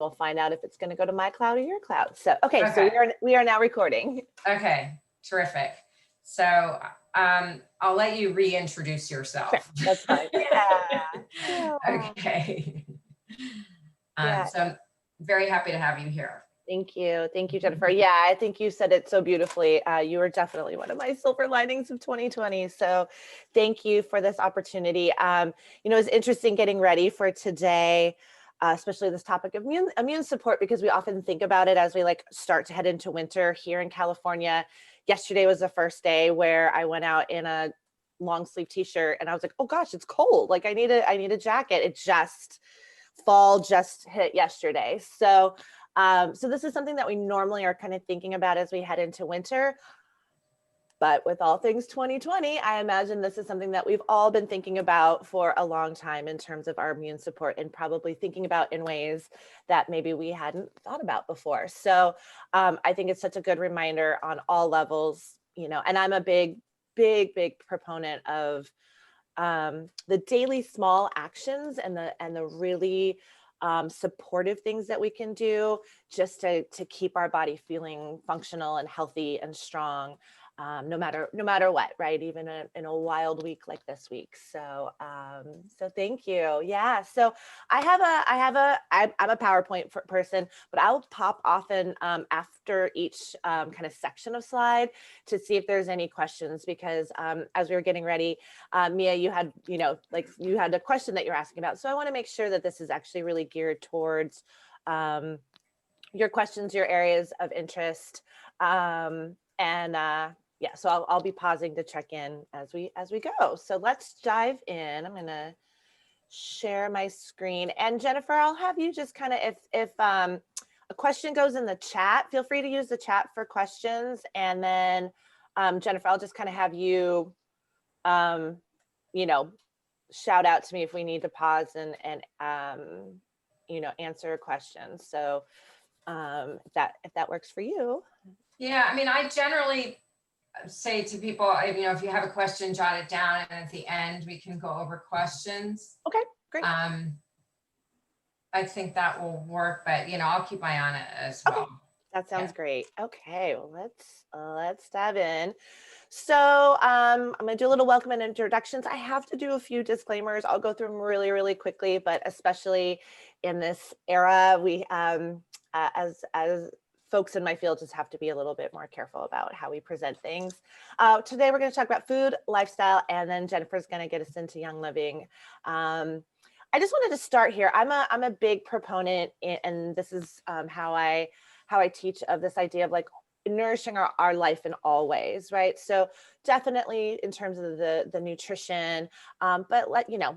we'll find out if it's going to go to my cloud or your cloud. So, okay. Okay. So we are now recording. Okay, terrific. So I'll let you reintroduce yourself. Sure, that's fine. Yeah. Okay. Yeah. So I'm very happy to have you here. Thank you. Thank you, Jennifer. Yeah, I think you said it so beautifully. You were definitely one of my silver linings of 2020. So thank you for this opportunity. It's interesting getting ready for today, especially this topic of immune support, because we often think about it as we start to head into winter here in California. Yesterday was the first day where I went out in a long sleeve t-shirt and I was like, oh gosh, it's cold. Like I need a jacket. Fall just hit yesterday. So this is something that we normally are kind of thinking about as we head into winter. But with all things 2020, I imagine this is something that we've all been thinking about for a long time in terms of our immune support, and probably thinking about in ways that maybe we hadn't thought about before. So I think it's such a good reminder on all levels, and I'm a big proponent of the daily small actions and the really supportive things that we can do just to keep our body feeling functional and healthy and strong, no matter what, right? Even in a wild week like this week. So thank you. Yeah. So I'm a PowerPoint person, but I'll pop often after each kind of section of slide to see if there's any questions, because as we were getting ready, Mia, you had a question that you're asking about. So I want to make sure that this is actually really geared towards your questions, your areas of interest. Yeah, so I'll be pausing to check in as we go. So let's dive in. I'm gonna share my screen, and Jennifer, I'll have you just kind of, if a question goes in the chat, feel free to use the chat for questions, and then Jennifer, I'll just kind of have you, shout out to me if we need to pause and answer a question. So if that works for you. Yeah, I mean, I generally say to people, if you have a question, jot it down, and at the end we can go over questions. Okay, great. I think that will work, but I'll keep my eye on it as well. Okay. That sounds great. Okay, well, let's dive in. So I'm going to do a little welcome and introductions. I have to do a few disclaimers. I'll go through them really, really quickly, but especially in this era, we as folks in my field just have to be a little bit more careful about how we present things. Today, we're going to talk about food, lifestyle, and then Jennifer's going to get us into Young Living. I just wanted to start here. I'm a big proponent, and this is how I teach, of this idea of nourishing our life in all ways, right? So definitely in terms of the nutrition, but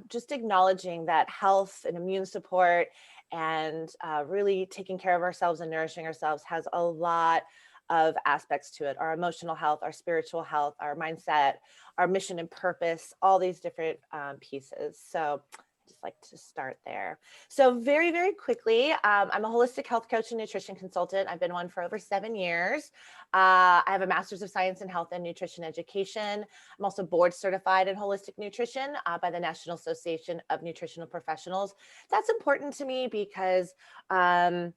just acknowledging that health and immune support and really taking care of ourselves and nourishing ourselves has a lot of aspects to it: our emotional health, our spiritual health, our mindset, our mission and purpose, all these different pieces. So just like to start there. So very, very quickly, I'm a holistic health coach and nutrition consultant. I've been one for over 7 years. I have a master's of science in health and nutrition education. I'm also board certified in holistic nutrition by the National Association of Nutritional Professionals. That's important to me because my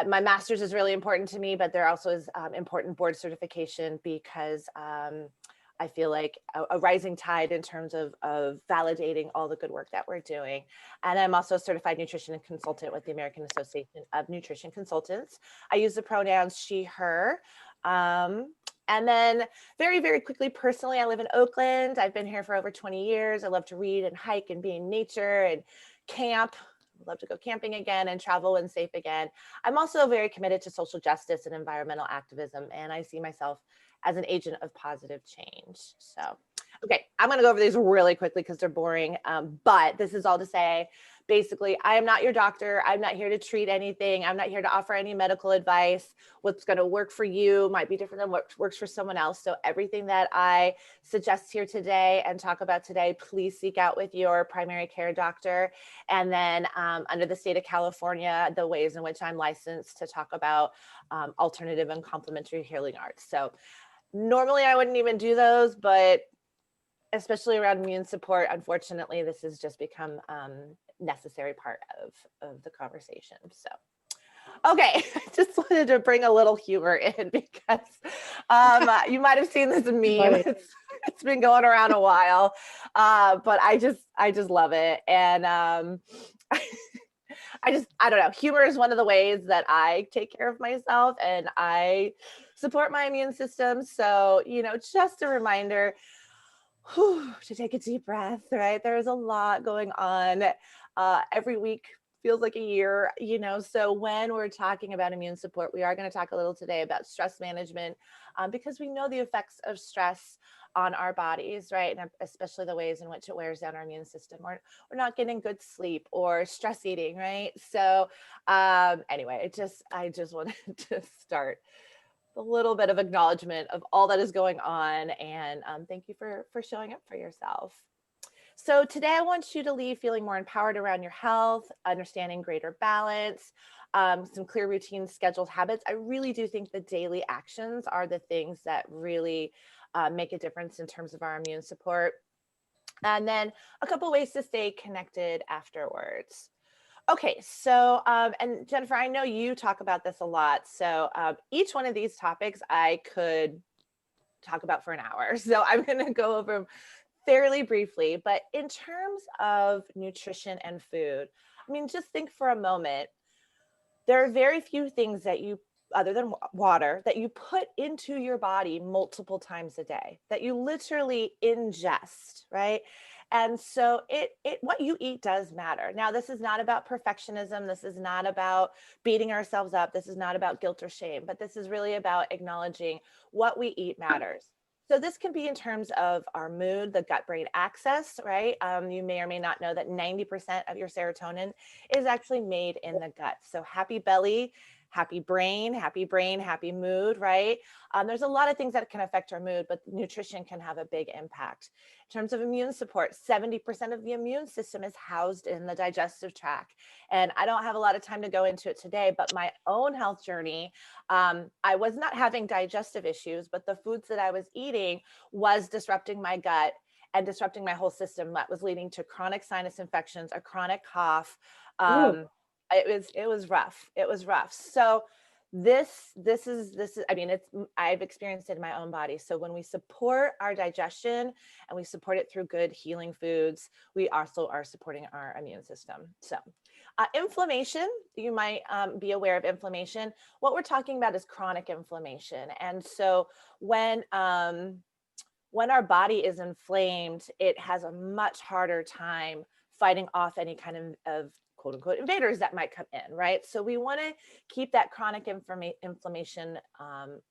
master's is really important to me, but there also is important board certification, because I feel like a rising tide in terms of validating all the good work that we're doing. And I'm also a certified nutrition consultant with the American Association of Nutrition Consultants. I use the pronouns she, her. And then very, very quickly, personally, I live in Oakland. I've been here for over 20 years. I love to read and hike and be in nature and camp. I'd love to go camping again and travel when safe again. I'm also very committed to social justice and environmental activism, and I see myself as an agent of positive change. So, okay, I'm gonna go over these really quickly because they're boring, but this is all to say, basically, I am not your doctor. I'm not here to treat anything. I'm not here to offer any medical advice. What's gonna work for you might be different than what works for someone else. So everything that I suggest here today and talk about today, please seek out with your primary care doctor. And then under the state of California, the ways in which I'm licensed to talk about alternative and complementary healing arts. So normally I wouldn't even do those, but especially around immune support, unfortunately, this has just become necessary part of the conversation. So okay, I just wanted to bring a little humor in because you might have seen this meme. Right. It's been going around a while, but I just love it, and I don't know. Humor is one of the ways that I take care of myself, and I support my immune system. So just a reminder to take a deep breath. Right, there's a lot going on. Every week feels like a year, so when we're talking about immune support, we are going to talk a little today about stress management, because we know the effects of stress on our bodies, right? And especially the ways in which it wears down our immune system. We're not getting good sleep or stress eating, right? So anyway, I just wanted to start a little bit of acknowledgement of all that is going on, and thank you for showing up for yourself. So today I want you to leave feeling more empowered around your health, understanding greater balance, some clear routines, scheduled habits. I really do think the daily actions are the things that really make a difference in terms of our immune support. And then a couple ways to stay connected afterwards. Okay, so, and Jennifer, I know you talk about this a lot. So each one of these topics I could talk about for an hour. So I'm going to go over them fairly briefly. But in terms of nutrition and food, I mean, just think for a moment. There are very few things that you, other than water, that you put into your body multiple times a day, that you literally ingest, right? And so what you eat does matter. Now, this is not about perfectionism. This is not about beating ourselves up. This is not about guilt or shame, but this is really about acknowledging what we eat matters. So this can be in terms of our mood, the gut-brain axis, right? You may or may not know that 90% of your serotonin is actually made in the gut. So happy belly, happy brain, happy mood, right? There's a lot of things that can affect our mood, but nutrition can have a big impact. In terms of immune support, 70% of the immune system is housed in the digestive tract. And I don't have a lot of time to go into it today, but my own health journey, I was not having digestive issues, but the foods that I was eating was disrupting my gut and disrupting my whole system. That was leading to chronic sinus infections, a chronic cough. It was rough. It was rough. So this is I mean, I've experienced it in my own body. So when we support our digestion and we support it through good healing foods, we also are supporting our immune system. So inflammation, you might be aware of inflammation. What we're talking about is chronic inflammation. And so when our body is inflamed, it has a much harder time fighting off any kind of quote unquote invaders that might come in, right? So we want to keep that chronic inflammation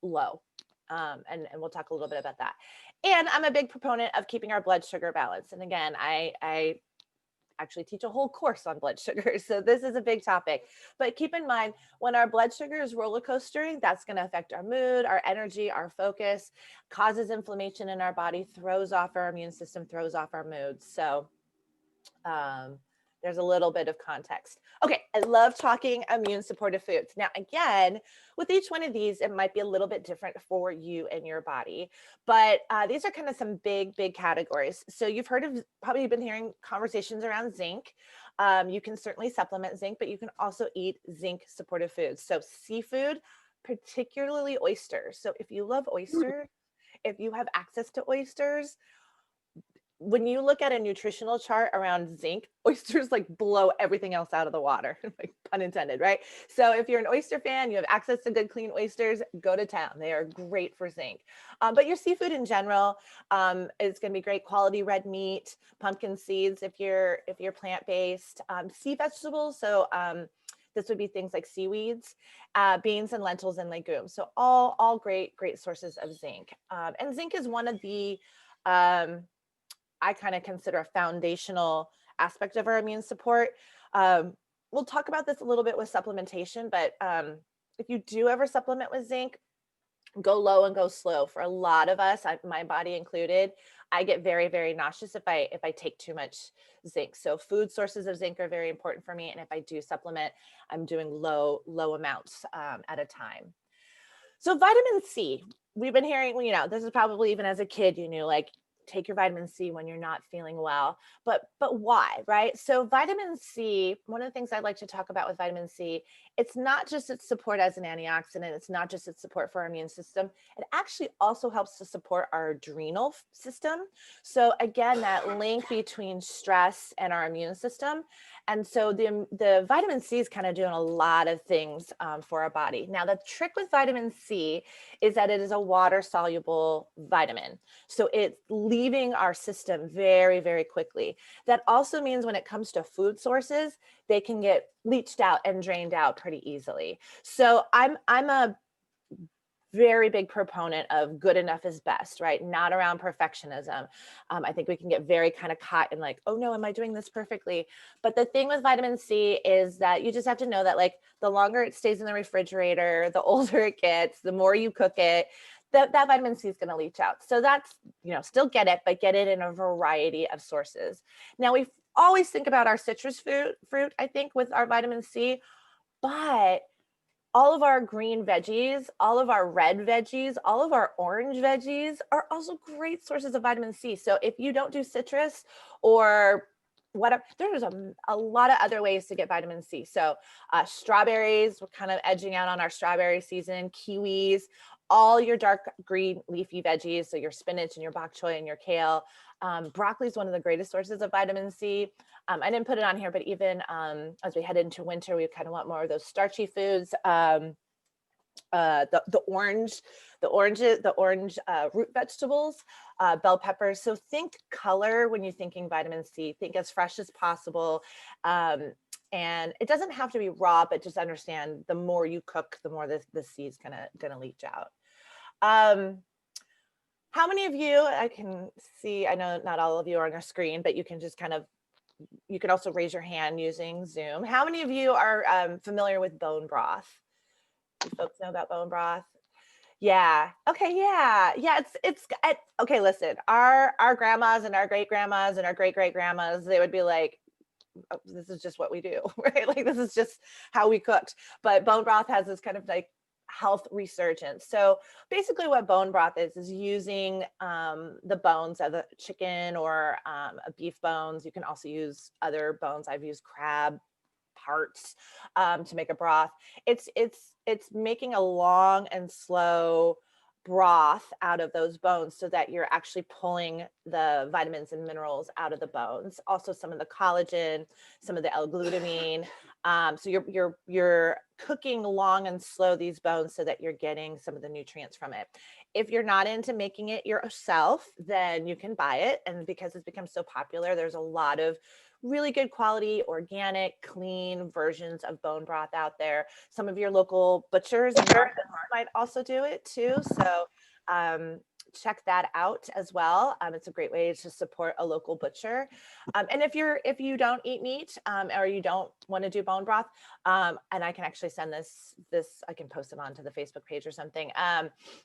low. And we'll talk a little bit about that. And I'm a big proponent of keeping our blood sugar balanced. And again, I actually teach a whole course on blood sugar. So this is a big topic, but keep in mind when our blood sugar is roller coastering, that's going to affect our mood, our energy, our focus, causes inflammation in our body, throws off our immune system, throws off our moods. So there's a little bit of context. Okay, I love talking immune supportive foods. Now, again, with each one of these, it might be a little bit different for you and your body, but these are kind of some big categories. So you've probably been hearing conversations around zinc. You can certainly supplement zinc, but you can also eat zinc supportive foods. So seafood, particularly oysters. So if you love oysters, if you have access to oysters, when you look at a nutritional chart around zinc, oysters like blow everything else out of the water, like pun intended, right? So if you're an oyster fan, you have access to good, clean oysters, go to town. They are great for zinc. But your seafood in general is going to be great quality red meat, pumpkin seeds if you're plant-based, sea vegetables. So this would be things like seaweeds, beans and lentils and legumes. So all great sources of zinc. And zinc is one of the I kind of consider a foundational aspect of our immune support. We'll talk about this a little bit with supplementation, but if you do ever supplement with zinc, go low and go slow. For a lot of us, my body included, I get very nauseous if I take too much zinc. So food sources of zinc are very important for me. And if I do supplement, I'm doing low amounts at a time. So vitamin C, we've been hearing, this is probably even as a kid, like take your vitamin C when you're not feeling well. But why, right? So vitamin C, one of the things I like to talk about with vitamin C, it's not just its support as an antioxidant, it's not just its support for our immune system. It actually also helps to support our adrenal system. So again, that link between stress and our immune system. And so the vitamin C is kind of doing a lot of things for our body. Now, the trick with vitamin C is that it is a water soluble vitamin. So it's leaving our system very, very quickly. That also means when it comes to food sources, they can get leached out and drained out pretty easily. So I'm a very big proponent of good enough is best, right? Not around perfectionism. I think we can get very kind of caught in like, oh no, am I doing this perfectly? But the thing with vitamin C is that you just have to know that like the longer it stays in the refrigerator, the older it gets, the more you cook it, that vitamin C is going to leach out. So that's, still get it, but get it in a variety of sources. Now we always think about our citrus fruit, I think, with our vitamin C, but all of our green veggies, all of our red veggies, all of our orange veggies are also great sources of vitamin C. So if you don't do citrus or whatever, there's a lot of other ways to get vitamin C. So strawberries, we're kind of edging out on our strawberry season, kiwis, all your dark green leafy veggies, so your spinach and your bok choy and your kale. Broccoli is one of the greatest sources of vitamin C. I didn't put it on here, but even as we head into winter, we kind of want more of those starchy foods. The orange root vegetables, bell peppers. So think color when you're thinking vitamin C. Think as fresh as possible. And it doesn't have to be raw, but just understand the more you cook, the more the C is gonna leach out. How many of you, I can see, I know not all of you are on your screen, but you can just you can also raise your hand using Zoom. How many of you are familiar with bone broth? You folks know about bone broth? Yeah. Okay. Yeah. Yeah. Okay. Listen, our grandmas and our great grandmas and our great great grandmas, they would be like, oh, this is just what we do, right? Like this is just how we cooked. But bone broth has this kind of like health resurgence. So basically what bone broth is using the bones of the chicken or a beef bones. You can also use other bones. I've used crab parts to make a broth. It's making a long and slow broth out of those bones so that you're actually pulling the vitamins and minerals out of the bones. Also some of the collagen, some of the L-glutamine. So you're cooking long and slow these bones so that you're getting some of the nutrients from it. If you're not into making it yourself, then you can buy it. And because it's become so popular, there's a lot of really good quality, organic, clean versions of bone broth out there. Some of your local butchers and markets might also do it too. So check that out as well. It's a great way to support a local butcher. And if you don't eat meat or you don't want to do bone broth, and I can actually send this, I can post it onto the Facebook page or something.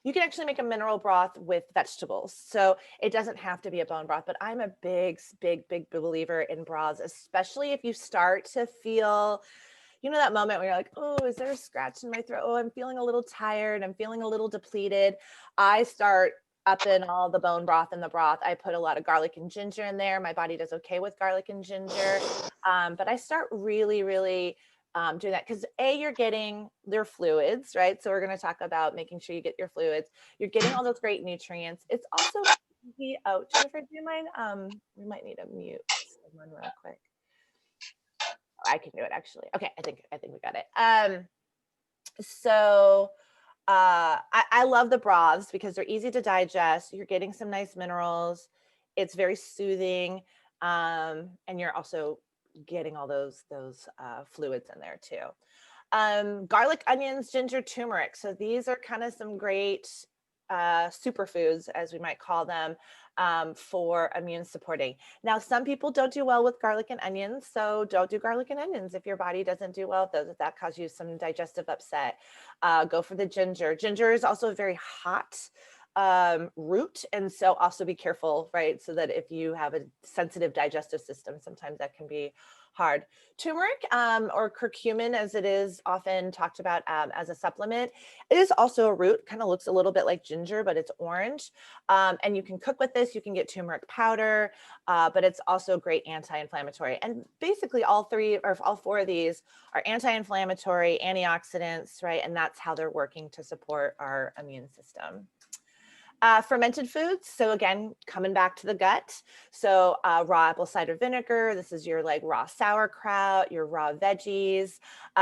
You can actually make a mineral broth with vegetables. So it doesn't have to be a bone broth, but I'm a big believer in broths, especially if you start to feel, that moment where you're like, oh, is there a scratch in my throat? Oh, I'm feeling a little tired. I'm feeling a little depleted. I start up in all the bone broth and the broth. I put a lot of garlic and ginger in there. My body does okay with garlic and ginger. But I start really doing that because you're getting their fluids, right? So we're going to talk about making sure you get your fluids. You're getting all those great nutrients. It's also oh, Jennifer, do you mind? We might need to mute someone real quick. I can do it actually. Okay, I think we got it. So I love the broths because they're easy to digest. You're getting some nice minerals. It's very soothing, and you're also getting all those fluids in there too. Garlic, onions, ginger, turmeric. So these are kind of some great superfoods, as we might call them, for immune supporting. Now, some people don't do well with garlic and onions, so don't do garlic and onions if your body doesn't do well with those, if that causes you some digestive upset. Go for the ginger. Ginger is also a very hot root, and so also be careful, right? So that if you have a sensitive digestive system, sometimes that can be hard. Turmeric, or curcumin, as it is often talked about as a supplement, it is also a root. Kind of looks a little bit like ginger, but it's orange. And you can cook with this. You can get turmeric powder, but it's also great anti-inflammatory. And basically, all three or all four of these are anti-inflammatory, antioxidants, right? And that's how they're working to support our immune system. Fermented foods. So again, coming back to the gut. So raw apple cider vinegar. This is your like raw sauerkraut, your raw veggies,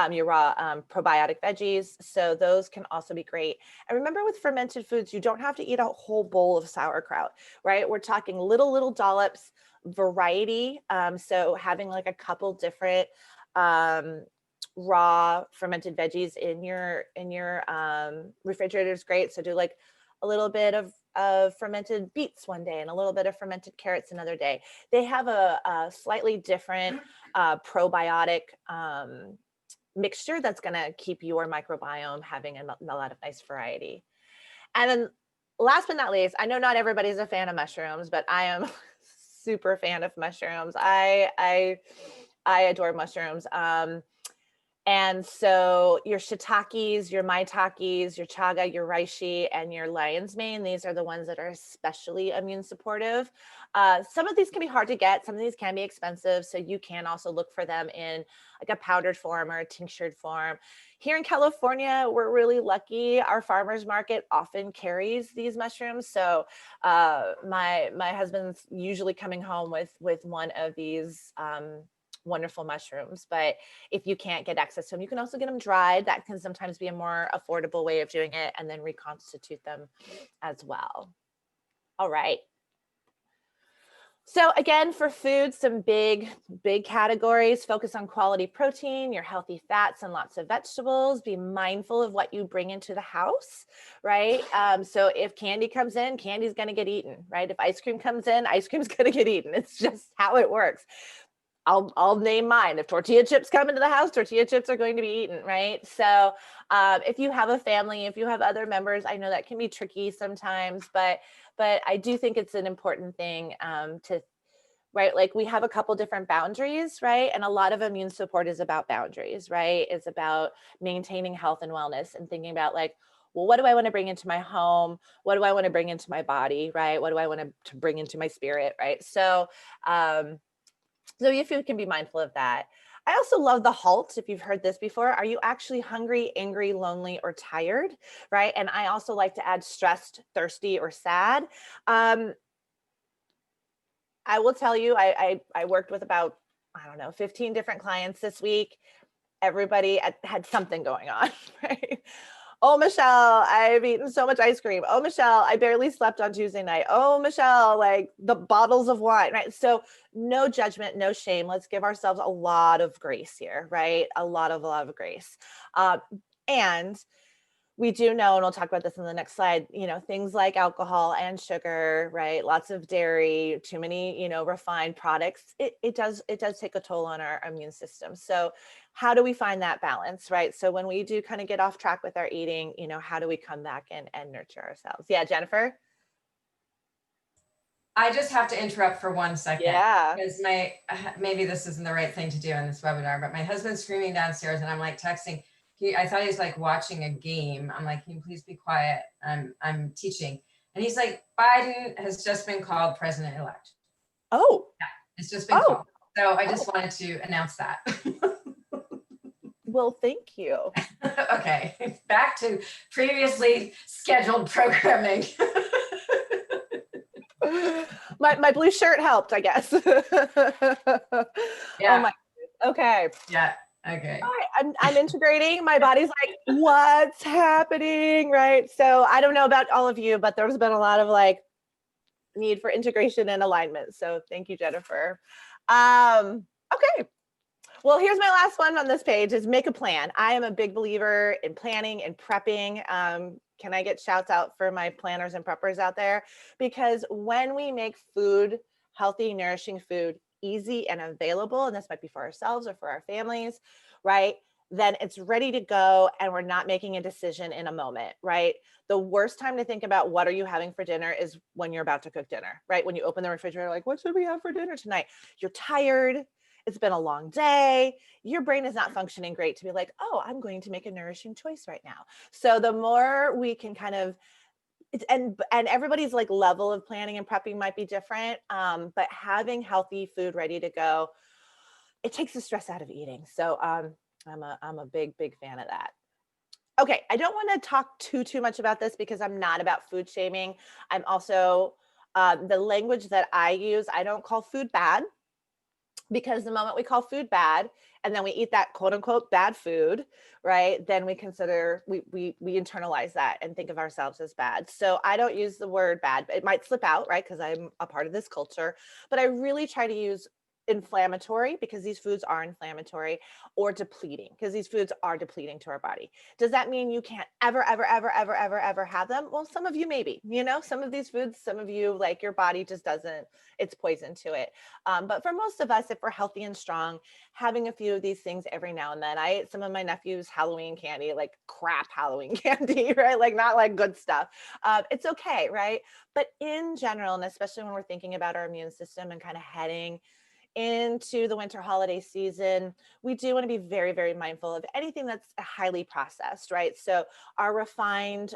your raw probiotic veggies. So those can also be great. And remember with fermented foods, you don't have to eat a whole bowl of sauerkraut, right? We're talking little dollops, variety. So having like a couple different raw fermented veggies in your refrigerator is great. So do like a little bit of fermented beets one day and a little bit of fermented carrots another day. They have a slightly different probiotic mixture that's going to keep your microbiome having a lot of nice variety. And then last but not least, I know not everybody's a fan of mushrooms, but I am super fan of mushrooms. I adore mushrooms. And so your shiitakes, your maitakes, your chaga, your reishi, and your lion's mane, these are the ones that are especially immune supportive. Some of these can be hard to get. Some of these can be expensive. So you can also look for them in like a powdered form or a tinctured form. Here in California, we're really lucky. Our farmers market often carries these mushrooms. So my husband's usually coming home with one of these wonderful mushrooms. But if you can't get access to them, you can also get them dried. That can sometimes be a more affordable way of doing it, and then reconstitute them as well. All right. So again, for food, some big categories. Focus on quality protein, your healthy fats, and lots of vegetables. Be mindful of what you bring into the house, right? So if candy comes in, candy's going to get eaten, right? If ice cream comes in, ice cream's going to get eaten. It's just how it works. I'll name mine. If tortilla chips come into the house, tortilla chips are going to be eaten, right? So if you have a family, if you have other members, I know that can be tricky sometimes, but I do think it's an important thing to, right? Like we have a couple different boundaries, right? And a lot of immune support is about boundaries, right? It's about maintaining health and wellness and thinking about like, well, what do I want to bring into my home? What do I want to bring into my body, right? What do I want to bring into my spirit, right? So if you can be mindful of that. I also love the halt. If you've heard this before, are you actually hungry, angry, lonely, or tired? Right. And I also like to add stressed, thirsty, or sad. I will tell you, I worked with about, 15 different clients this week. Everybody had something going on, right? Oh, Michelle, I've eaten so much ice cream. Oh, Michelle, I barely slept on Tuesday night. Oh, Michelle, like the bottles of wine, right? So no judgment, no shame. Let's give ourselves a lot of grace here, right? A lot of grace. And we do know, and we'll talk about this in the next slide, things like alcohol and sugar, right? Lots of dairy, too many, refined products. It does take a toll on our immune system. So how do we find that balance, right? So when we do kind of get off track with our eating, how do we come back and nurture ourselves? Yeah, Jennifer? I just have to interrupt for 1 second. Yeah. Because maybe this isn't the right thing to do in this webinar, but my husband's screaming downstairs and I'm like texting. I thought he was like watching a game. I'm like, can you please be quiet? I'm teaching. And he's like, Biden has just been called president-elect. Oh. Yeah, it's just been called. So I just wanted to announce that. Well, thank you. Okay, back to previously scheduled programming. my blue shirt helped, I guess. Yeah. Oh my. Okay. Yeah. Okay. All right, I'm integrating. My body's like, what's happening, right? So I don't know about all of you, but there's been a lot of like need for integration and alignment. So thank you, Jennifer. Okay. Well, here's my last one on this page is make a plan. I am a big believer in planning and prepping. Can I get shouts out for my planners and preppers out there? Because when we make food, healthy, nourishing food, easy and available, and this might be for ourselves or for our families, right? Then it's ready to go and we're not making a decision in a moment, right? The worst time to think about what are you having for dinner is when you're about to cook dinner, right? When you open the refrigerator, like, what should we have for dinner tonight? You're tired. it's been a long day. Your brain is not functioning great to be like, oh, I'm going to make a nourishing choice right now. So the more we can kind of, and everybody's like level of planning and prepping might be different, but having healthy food ready to go, it takes the stress out of eating. So I'm a big fan of that. Okay, I don't want to talk too much about this because I'm not about food shaming. I'm also the language that I use. I don't call food bad, because the moment we call food bad and then we eat that quote unquote bad food, right, then we consider we internalize that and think of ourselves as bad. So I don't use the word bad. It might slip out, right, because I'm a part of this culture, but I really try to use inflammatory, because these foods are inflammatory, or depleting, because these foods are depleting to our body. Does that mean you can't ever have them? Well, some of you maybe, some of these foods, some of you, like, your body just doesn't, it's poison to it. But for most of us, if we're healthy and strong, having a few of these things every now and then. I ate some of my nephew's Halloween candy, like crap Halloween candy, right? Like not like good stuff. It's okay, right? But in general, and especially when we're thinking about our immune system and kind of heading into the winter holiday season, we do want to be very mindful of anything that's highly processed, right? So our refined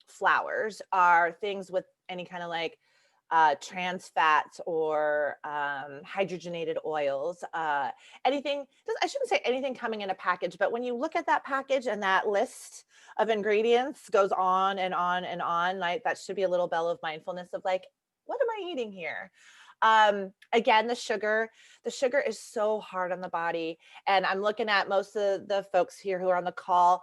flours are things with any kind of like trans fats or hydrogenated oils, anything, I shouldn't say anything coming in a package, but when you look at that package and that list of ingredients goes on and on and on, like that should be a little bell of mindfulness of like, what am I eating here? Again, the sugar is so hard on the body. And I'm looking at most of the folks here who are on the call.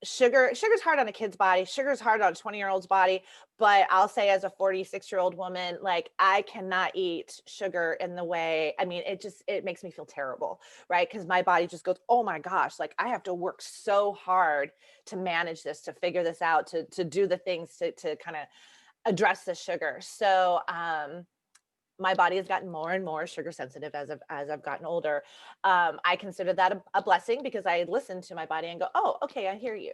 Sugar's hard on a kid's body. Sugar's hard on a 20-year-old's body. But I'll say, as a 46-year-old woman, like, I cannot eat sugar in the way, I mean, it makes me feel terrible, right? Because my body just goes, oh my gosh, like I have to work so hard to manage this, to figure this out, to do the things to kind of address the sugar. So my body has gotten more and more sugar sensitive as I've gotten older. I consider that a blessing, because I listen to my body and go, oh, okay, I hear you.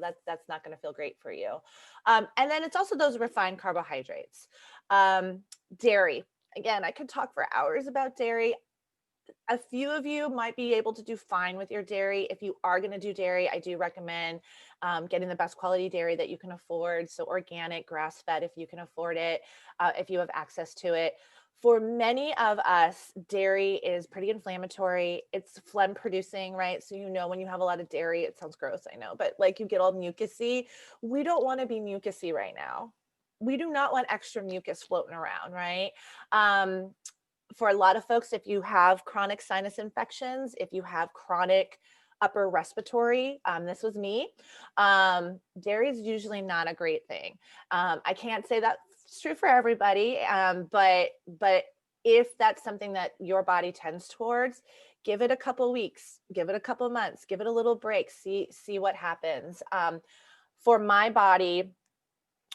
That's not going to feel great for you. And then it's also those refined carbohydrates. Dairy. Again, I could talk for hours about dairy. A few of you might be able to do fine with your dairy. If you are going to do dairy, I do recommend getting the best quality dairy that you can afford. So organic, grass-fed, if you can afford it, if you have access to it. For many of us, dairy is pretty inflammatory. It's phlegm producing, right? So, when you have a lot of dairy, it sounds gross, I know, but like you get all mucusy. We don't want to be mucusy right now. We do not want extra mucus floating around, right? For a lot of folks, if you have chronic sinus infections, if you have chronic upper respiratory, this was me, dairy is usually not a great thing. I can't say that's true for everybody, but if that's something that your body tends towards, give it a couple weeks, give it a couple months, give it a little break, see what happens. For my body,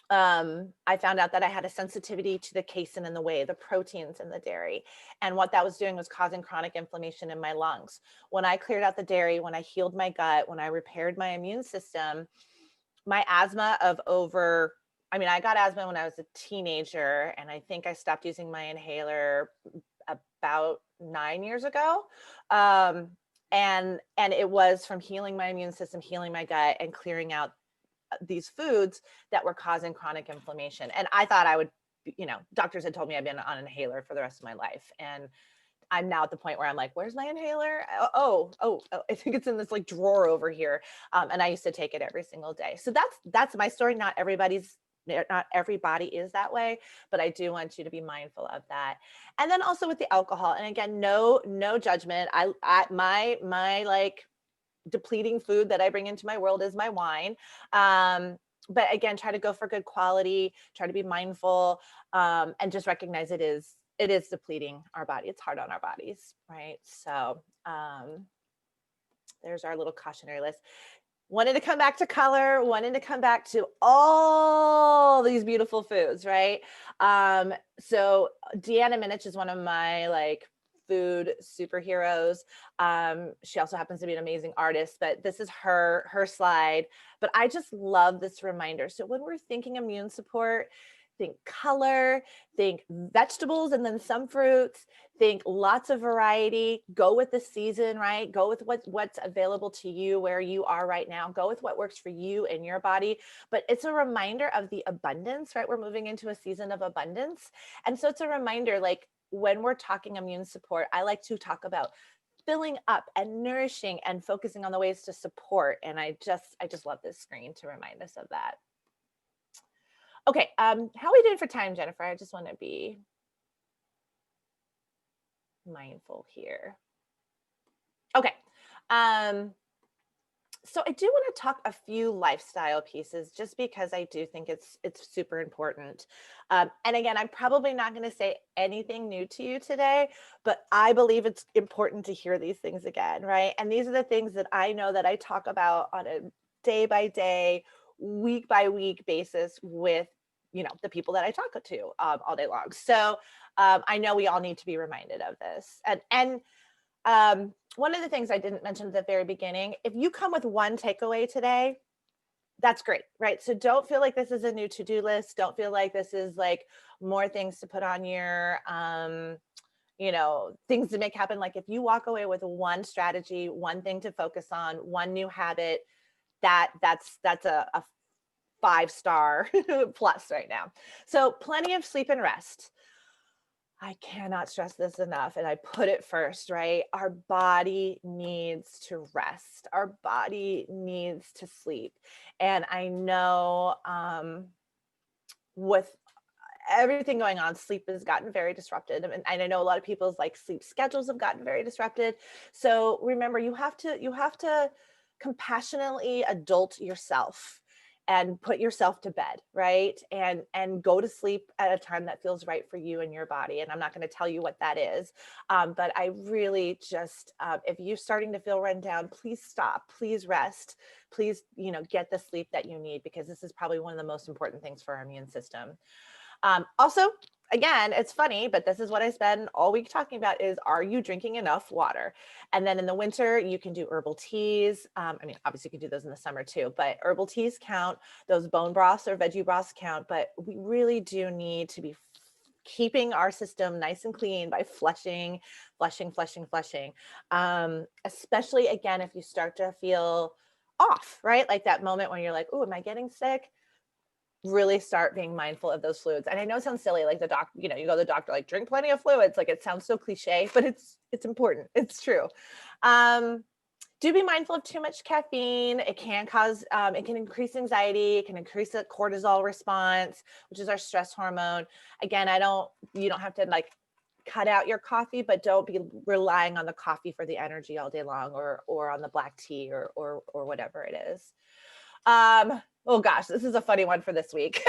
I found out that I had a sensitivity to the casein in the whey, the proteins in the dairy. And what that was doing was causing chronic inflammation in my lungs. When I cleared out the dairy, when I healed my gut, when I repaired my immune system, my asthma I got asthma when I was a teenager, and I think I stopped using my inhaler about 9 years ago. And it was from healing my immune system, healing my gut, and clearing out these foods that were causing chronic inflammation. And I thought I would, doctors had told me I'd been on an inhaler for the rest of my life. And I'm now at the point where I'm like, where's my inhaler? Oh, I think it's in this like drawer over here. And I used to take it every single day. So that's my story. Not everybody is that way, but I do want you to be mindful of that. And then also with the alcohol, and again, no judgment. My like depleting food that I bring into my world is my wine. But again, try to go for good quality, try to be mindful, and just recognize it is depleting our body. It's hard on our bodies, right? So there's our little cautionary list. Wanted to come back to color, wanted to come back to all these beautiful foods, right? So Deanna Minich is one of my like food superheroes. She also happens to be an amazing artist, but this is her slide. But I just love this reminder. So when we're thinking immune support, think color, think vegetables and then some fruits, think lots of variety, go with the season, right? Go with what's available to you where you are right now. Go with what works for you and your body. But it's a reminder of the abundance, right? We're moving into a season of abundance. And so it's a reminder, like when we're talking immune support, I like to talk about filling up and nourishing and focusing on the ways to support. And I just love this screen to remind us of that. Okay, how are we doing for time, Jennifer? I just want to be mindful here. Okay. So I do want to talk a few lifestyle pieces just because I do think it's super important. And again, I'm probably not going to say anything new to you today, but I believe it's important to hear these things again, right? And these are the things that I know that I talk about on a day by day, week by week basis with the people that I talk to all day long. So I know we all need to be reminded of this. And one of the things I didn't mention at the very beginning, if you come with one takeaway today, that's great, right? So don't feel like this is a new to-do list. Don't feel like this is like more things to put on your, things to make happen. Like if you walk away with one strategy, one thing to focus on, one new habit, that's a 5-star plus right now. So plenty of sleep and rest. I cannot stress this enough. And I put it first, right? Our body needs to rest. Our body needs to sleep. And I know with everything going on, sleep has gotten very disrupted. And I know a lot of people's like sleep schedules have gotten very disrupted. So remember, you have to compassionately adult yourself and put yourself to bed, right? And go to sleep at a time that feels right for you and your body. And I'm not going to tell you what that is, but I really just, if you're starting to feel run down, please stop, please rest, please, get the sleep that you need, because this is probably one of the most important things for our immune system. Also, again, it's funny, but this is what I spend all week talking about is, are you drinking enough water? And then in the winter, you can do herbal teas. Obviously you can do those in the summer too, but herbal teas count, those bone broths or veggie broths count, but we really do need to be keeping our system nice and clean by flushing. Especially again, if you start to feel off, right? Like that moment when you're like, oh, am I getting sick? Really start being mindful of those fluids. And I know it sounds silly, like the doc, you go to the doctor, like drink plenty of fluids. Like it sounds so cliche, but it's important. It's true. Do be mindful of too much caffeine. It can cause, it can increase anxiety. It can increase the cortisol response, which is our stress hormone. Again, you don't have to like cut out your coffee, but don't be relying on the coffee for the energy all day long, or on the black tea or whatever it is. Oh gosh, this is a funny one for this week.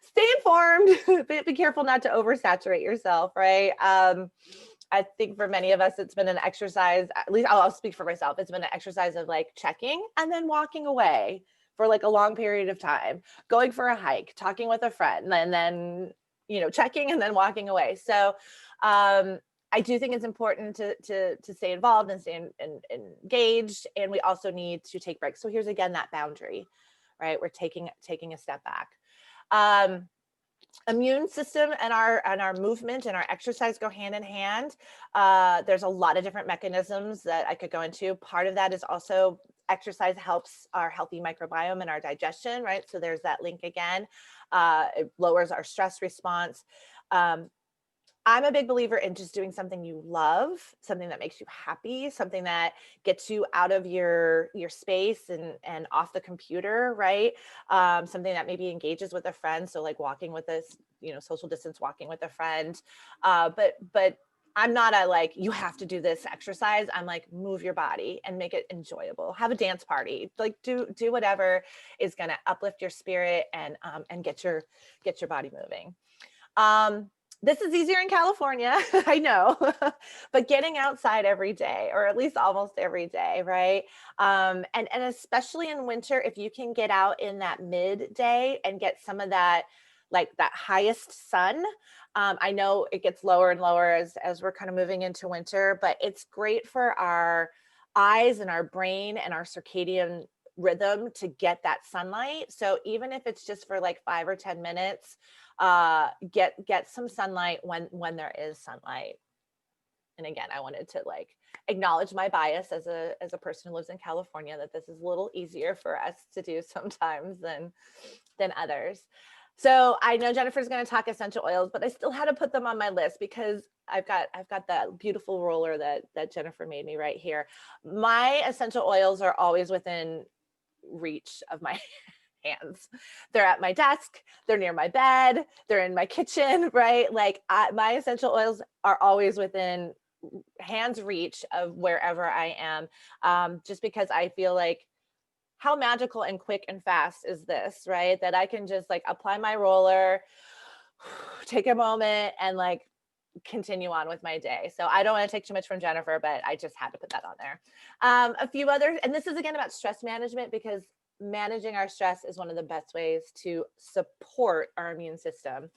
Stay informed, be careful not to oversaturate yourself, right? I think for many of us, it's been an exercise, at least I'll speak for myself. It's been an exercise of like checking and then walking away for like a long period of time, going for a hike, talking with a friend, and then, checking and then walking away. So, I do think it's important to stay involved and stay engaged, and we also need to take breaks. So here's again that boundary, right? We're taking a step back. Immune system and our movement and our exercise go hand in hand. There's a lot of different mechanisms that I could go into. Part of that is also exercise helps our healthy microbiome and our digestion, right? So there's that link again. It lowers our stress response. I'm a big believer in just doing something you love, something that makes you happy, something that gets you out of your space and off the computer, right? Something that maybe engages with a friend. So like walking with us, social distance walking with a friend. But I'm not a like, you have to do this exercise. I'm like, move your body and make it enjoyable. Have a dance party. Like do whatever is going to uplift your spirit and get your body moving. This is easier in California, I know, but getting outside every day, or at least almost every day, right? And especially in winter, if you can get out in that midday and get some of that, like that highest sun. I know it gets lower and lower as we're kind of moving into winter, but it's great for our eyes and our brain and our circadian rhythm to get that sunlight. So even if it's just for like 5 or 10 minutes, get some sunlight when there is sunlight. And again, I wanted to like acknowledge my bias as a person who lives in California, that this is a little easier for us to do sometimes than others. So I know Jennifer's going to talk essential oils, but I still had to put them on my list because I've got that beautiful roller that Jennifer made me right here. My essential oils are always within reach of my hands. They're at my desk, they're near my bed, they're in my kitchen, right? Like my essential oils are always within hands reach of wherever I am, just because I feel like how magical and quick and fast is this, right? That I can just like apply my roller, take a moment, and like continue on with my day. So I don't want to take too much from Jennifer, but I just had to put that on there. A few others, and this is again about stress management, because managing our stress is one of the best ways to support our immune system.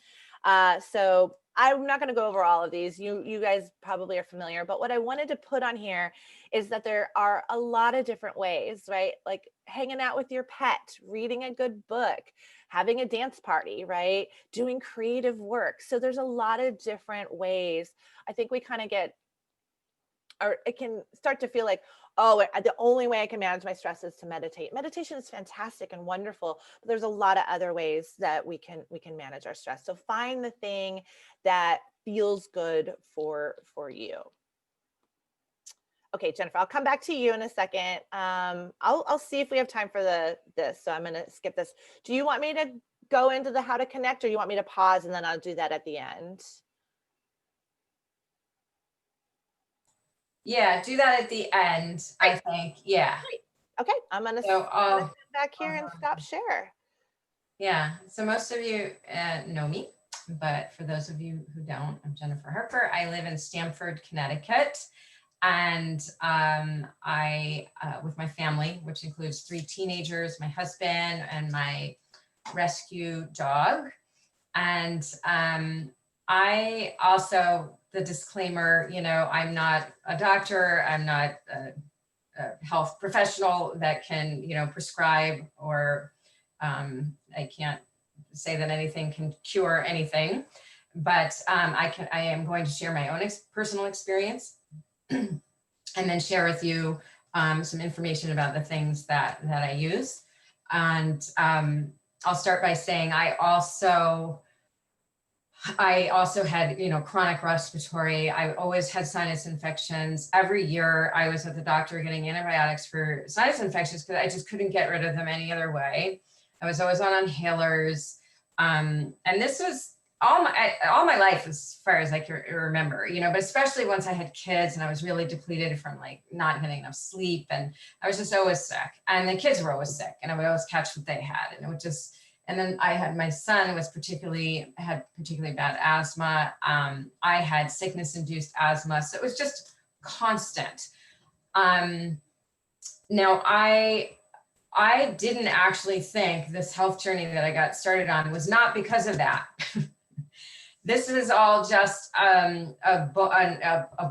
So I'm not going to go over all of these. You guys probably are familiar, but what I wanted to put on here is that there are a lot of different ways, right? Like hanging out with your pet, reading a good book, having a dance party, right? Doing creative work. So there's a lot of different ways. I think we kind of get, or it can start to feel like, oh, the only way I can manage my stress is to meditate. Meditation is fantastic and wonderful, but there's a lot of other ways that we can manage our stress. So find the thing that feels good for you. Okay, Jennifer, I'll come back to you in a second. I'll see if we have time for this. So I'm going to skip this. Do you want me to go into the how to connect, or you want me to pause and then I'll do that at the end? Yeah, do that at the end, I think. Yeah. Okay, I'm gonna So come back here and stop share. yeah, so most of you know me, but for those of you who don't, I'm Jennifer Harper. I live in Stamford, Connecticut, and I, with my family, which includes 3 teenagers, my husband, and my rescue dog. And I also, the disclaimer, you know, I'm not a doctor, I'm not a health professional that can, you know, prescribe, or I can't say that anything can cure anything, but I am going to share my own personal experience and then share with you some information about the things that I use. And I'll start by saying I also had, you know, chronic respiratory. I always had sinus infections. Every year I was at the doctor getting antibiotics for sinus infections because I just couldn't get rid of them any other way. I was always on inhalers. And this was all my life as far as I can remember, you know, but especially once I had kids and I was really depleted from like not getting enough sleep, and I was just always sick, and the kids were always sick, and I would always catch what they had, and it would just. And then I had my son had particularly bad asthma. I had sickness-induced asthma, so it was just constant. Now I didn't actually think this health journey that I got started on was not because of that. This is all just a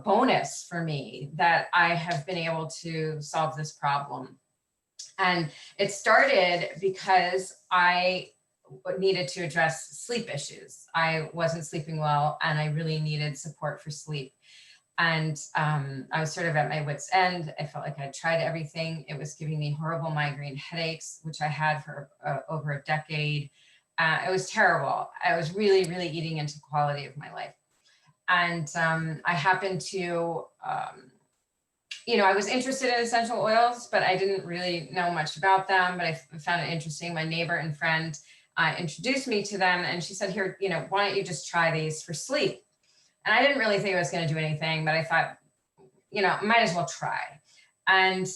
bonus for me that I have been able to solve this problem. And it started because I needed to address sleep issues. I wasn't sleeping well, and I really needed support for sleep. And I was sort of at my wit's end. I felt like I tried everything. It was giving me horrible migraine headaches, which I had for over a decade. It was terrible. I was really, really eating into the quality of my life. And I happened to, you know, I was interested in essential oils, but I didn't really know much about them, but I found it interesting. My neighbor and friend introduced me to them, and she said, here, you know, why don't you just try these for sleep? And I didn't really think it was going to do anything, but I thought, you know, might as well try. And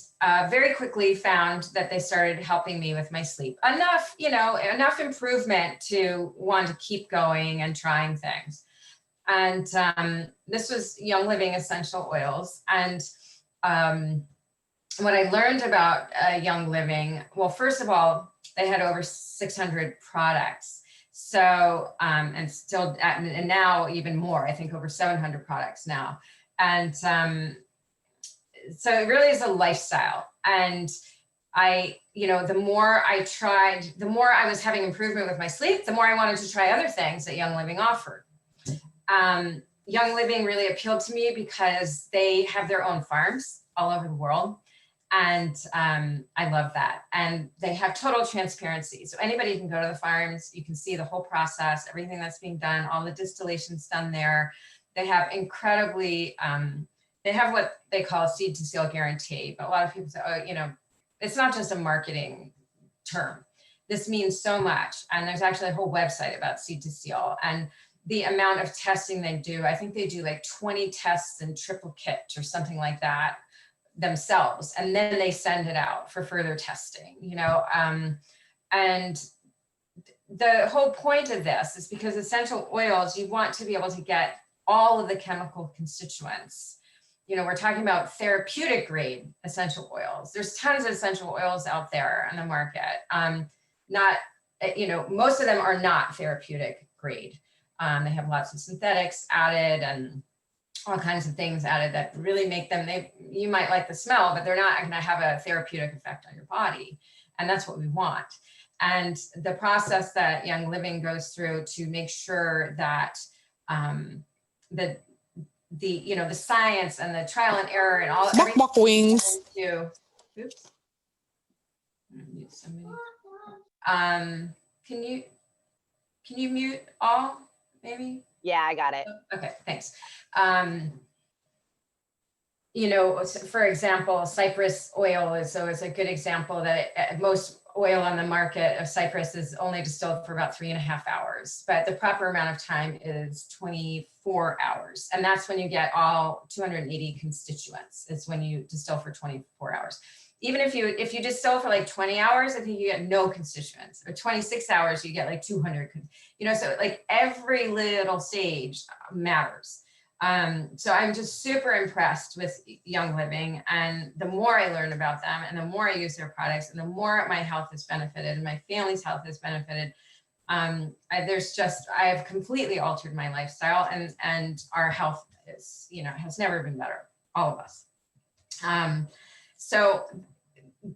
very quickly found that they started helping me with my sleep. Enough, you know, enough improvement to want to keep going and trying things. And this was Young Living essential oils. And what I learned about Young Living, well, first of all, they had over 600 products. So, and still, and now even more, I think over 700 products now. And so it really is a lifestyle. And the more I tried, the more I was having improvement with my sleep, the more I wanted to try other things that Young Living offered. Young Living really appealed to me because they have their own farms all over the world. And I love that. And they have total transparency. So anybody can go to the farms, you can see the whole process, everything that's being done, all the distillations done there. They have incredibly, they have what they call a seed to seal guarantee. But a lot of people say, oh, it's not just a marketing term. This means so much. And there's actually a whole website about seed to seal. And the amount of testing they do, I think they do like 20 tests in triplicate or something like that themselves. And then they send it out for further testing, and the whole point of this is because essential oils, you want to be able to get all of the chemical constituents. We're talking about therapeutic grade essential oils. There's tons of essential oils out there on the market. Most of them are not therapeutic grade. They have lots of synthetics added and all kinds of things added that really make them, you might like the smell, but they're not going to have a therapeutic effect on your body. And that's what we want. And the process that Young Living goes through to make sure that the science and the trial and error and all everything wings. Oops. Can you mute all maybe? Yeah, I got it. Okay, thanks. For example, cypress oil is a good example that most oil on the market of cypress is only distilled for about 3.5 hours, but the proper amount of time is 24 hours. And that's when you get all 280 constituents. It's when you distill for 24 hours. Even if you distill for like 20 hours, I think you get no constituents, or 26 hours, you get like 200, so like every little stage matters. So I'm just super impressed with Young Living, and the more I learn about them and the more I use their products and the more my health has benefited and my family's health has benefited, I have completely altered my lifestyle, and our health is, has never been better, all of us. So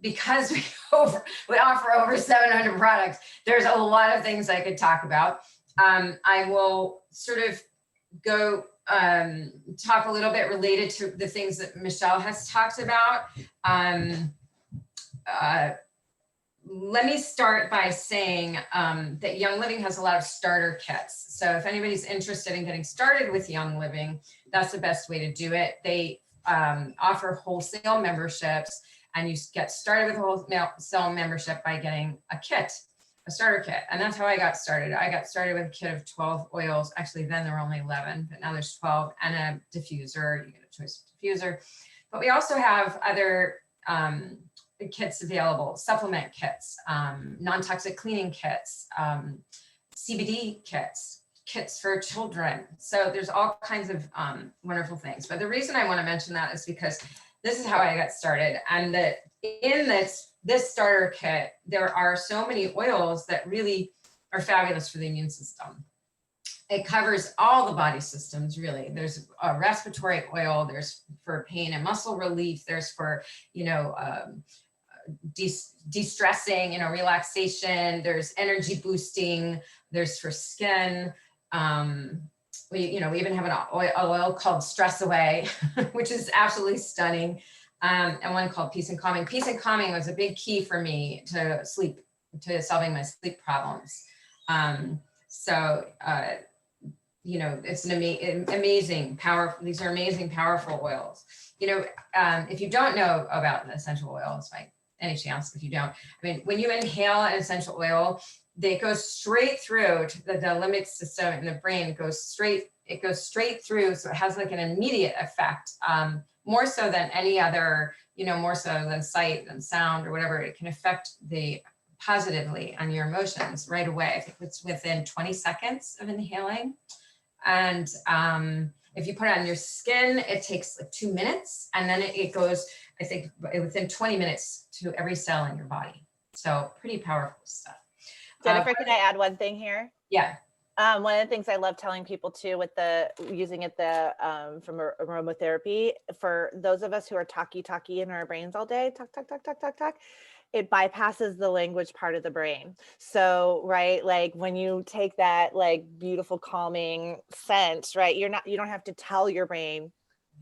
because we offer over 700 products, there's a lot of things I could talk about. I will sort of go talk a little bit related to the things that Michelle has talked about. Let me start by saying that Young Living has a lot of starter kits. So if anybody's interested in getting started with Young Living, that's the best way to do it. They offer wholesale memberships, and you get started with a wholesale membership by getting a kit, a starter kit. And that's how I got started. I got started with a kit of 12 oils. Actually, then there were only 11, but now there's 12, and a diffuser. You get a choice of diffuser. But we also have other kits available, supplement kits, non-toxic cleaning kits, CBD kits for children. So there's all kinds of wonderful things. But the reason I want to mention that is because this is how I got started. And that in this starter kit, there are so many oils that really are fabulous for the immune system. It covers all the body systems, really. There's a respiratory oil, there's for pain and muscle relief, there's for, de-stressing, relaxation, there's energy boosting, there's for skin. We even have an oil called Stress Away, which is absolutely stunning. And one called Peace and Calming. Peace and Calming was a big key for me to solving my sleep problems. It's an amazing, powerful, these are amazing, powerful oils. If you don't know about the essential oils, by any chance, if you don't, when you inhale an essential oil, they go straight through to the limbic system in the brain. It goes straight through. So it has like an immediate effect, more so than any other, more so than sight and sound or whatever. It can affect positively on your emotions right away. I think it's within 20 seconds of inhaling. And if you put it on your skin, it takes like 2 minutes. And then it goes, I think, within 20 minutes to every cell in your body. So pretty powerful stuff. Jennifer, can I add one thing here? Yeah. One of the things I love telling people too with using it from aromatherapy, for those of us who are talky in our brains all day, talk, it bypasses the language part of the brain. So, right, like when you take that like beautiful calming scent, right, you don't have to tell your brain,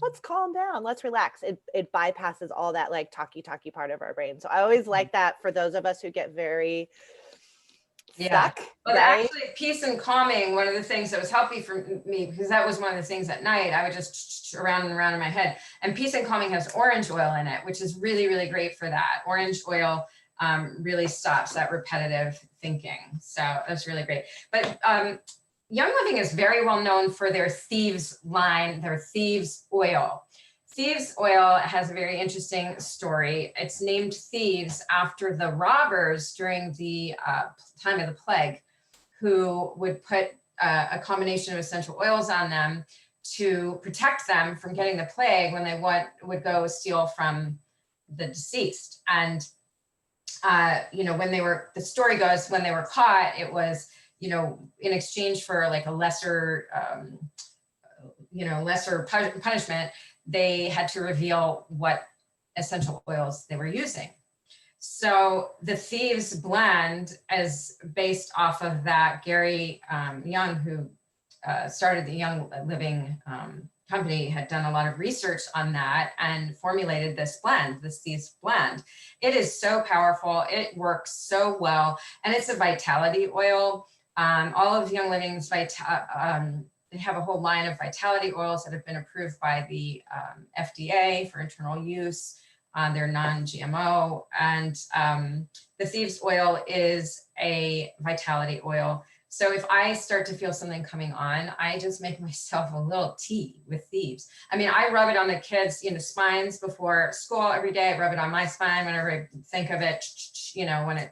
let's calm down, let's relax. It bypasses all that like talky part of our brain. So I always like that for those of us who get very Yeah. stuck, Well, right? actually, peace and calming, one of the things that was helpful for me, because that was one of the things at night, I would just around and around in my head. And peace and calming has orange oil in it, which is really, really great for that. Orange oil really stops that repetitive thinking. So that's really great. But Young Living is very well known for their Thieves line, their Thieves Oil. Thieves Oil has a very interesting story. It's named Thieves after the robbers during the time of the plague, who would put a combination of essential oils on them to protect them from getting the plague when they would go steal from the deceased. And when the story goes, when they were caught, it was, in exchange for like a lesser punishment, they had to reveal what essential oils they were using. So the Thieves Blend is based off of that. Gary Young, who started the Young Living company, had done a lot of research on that and formulated this Thieves Blend. It is so powerful. It works so well. And it's a vitality oil. All of Young Living's they have a whole line of vitality oils that have been approved by the FDA for internal use. They're non-GMO. And the Thieves Oil is a vitality oil. So if I start to feel something coming on, I just make myself a little tea with Thieves. I mean, I rub it on the kids' spines before school every day. I rub it on my spine whenever I think of it, when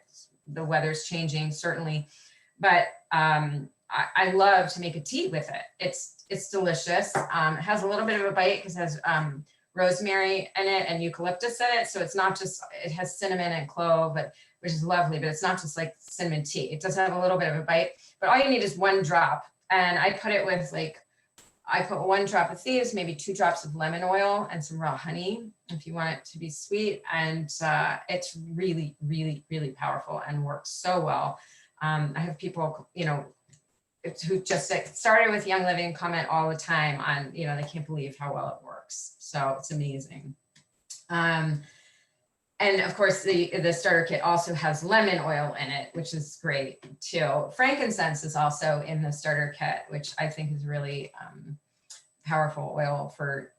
the weather's changing, certainly. But I love to make a tea with it. It's delicious. It has a little bit of a bite because it has rosemary in it and eucalyptus in it. So it's not just, it has cinnamon and clove, which is lovely, but it's not just like cinnamon tea. It does have a little bit of a bite, but all you need is one drop. And I put it with I put 1 drop of Thieves, maybe 2 drops of lemon oil and some raw honey if you want it to be sweet. And it's really, really, really powerful and works so well. I have people, who just started with Young Living comment all the time on, they can't believe how well it works. So it's amazing. And of course, the starter kit also has lemon oil in it, which is great too. Frankincense is also in the starter kit, which I think is really powerful oil for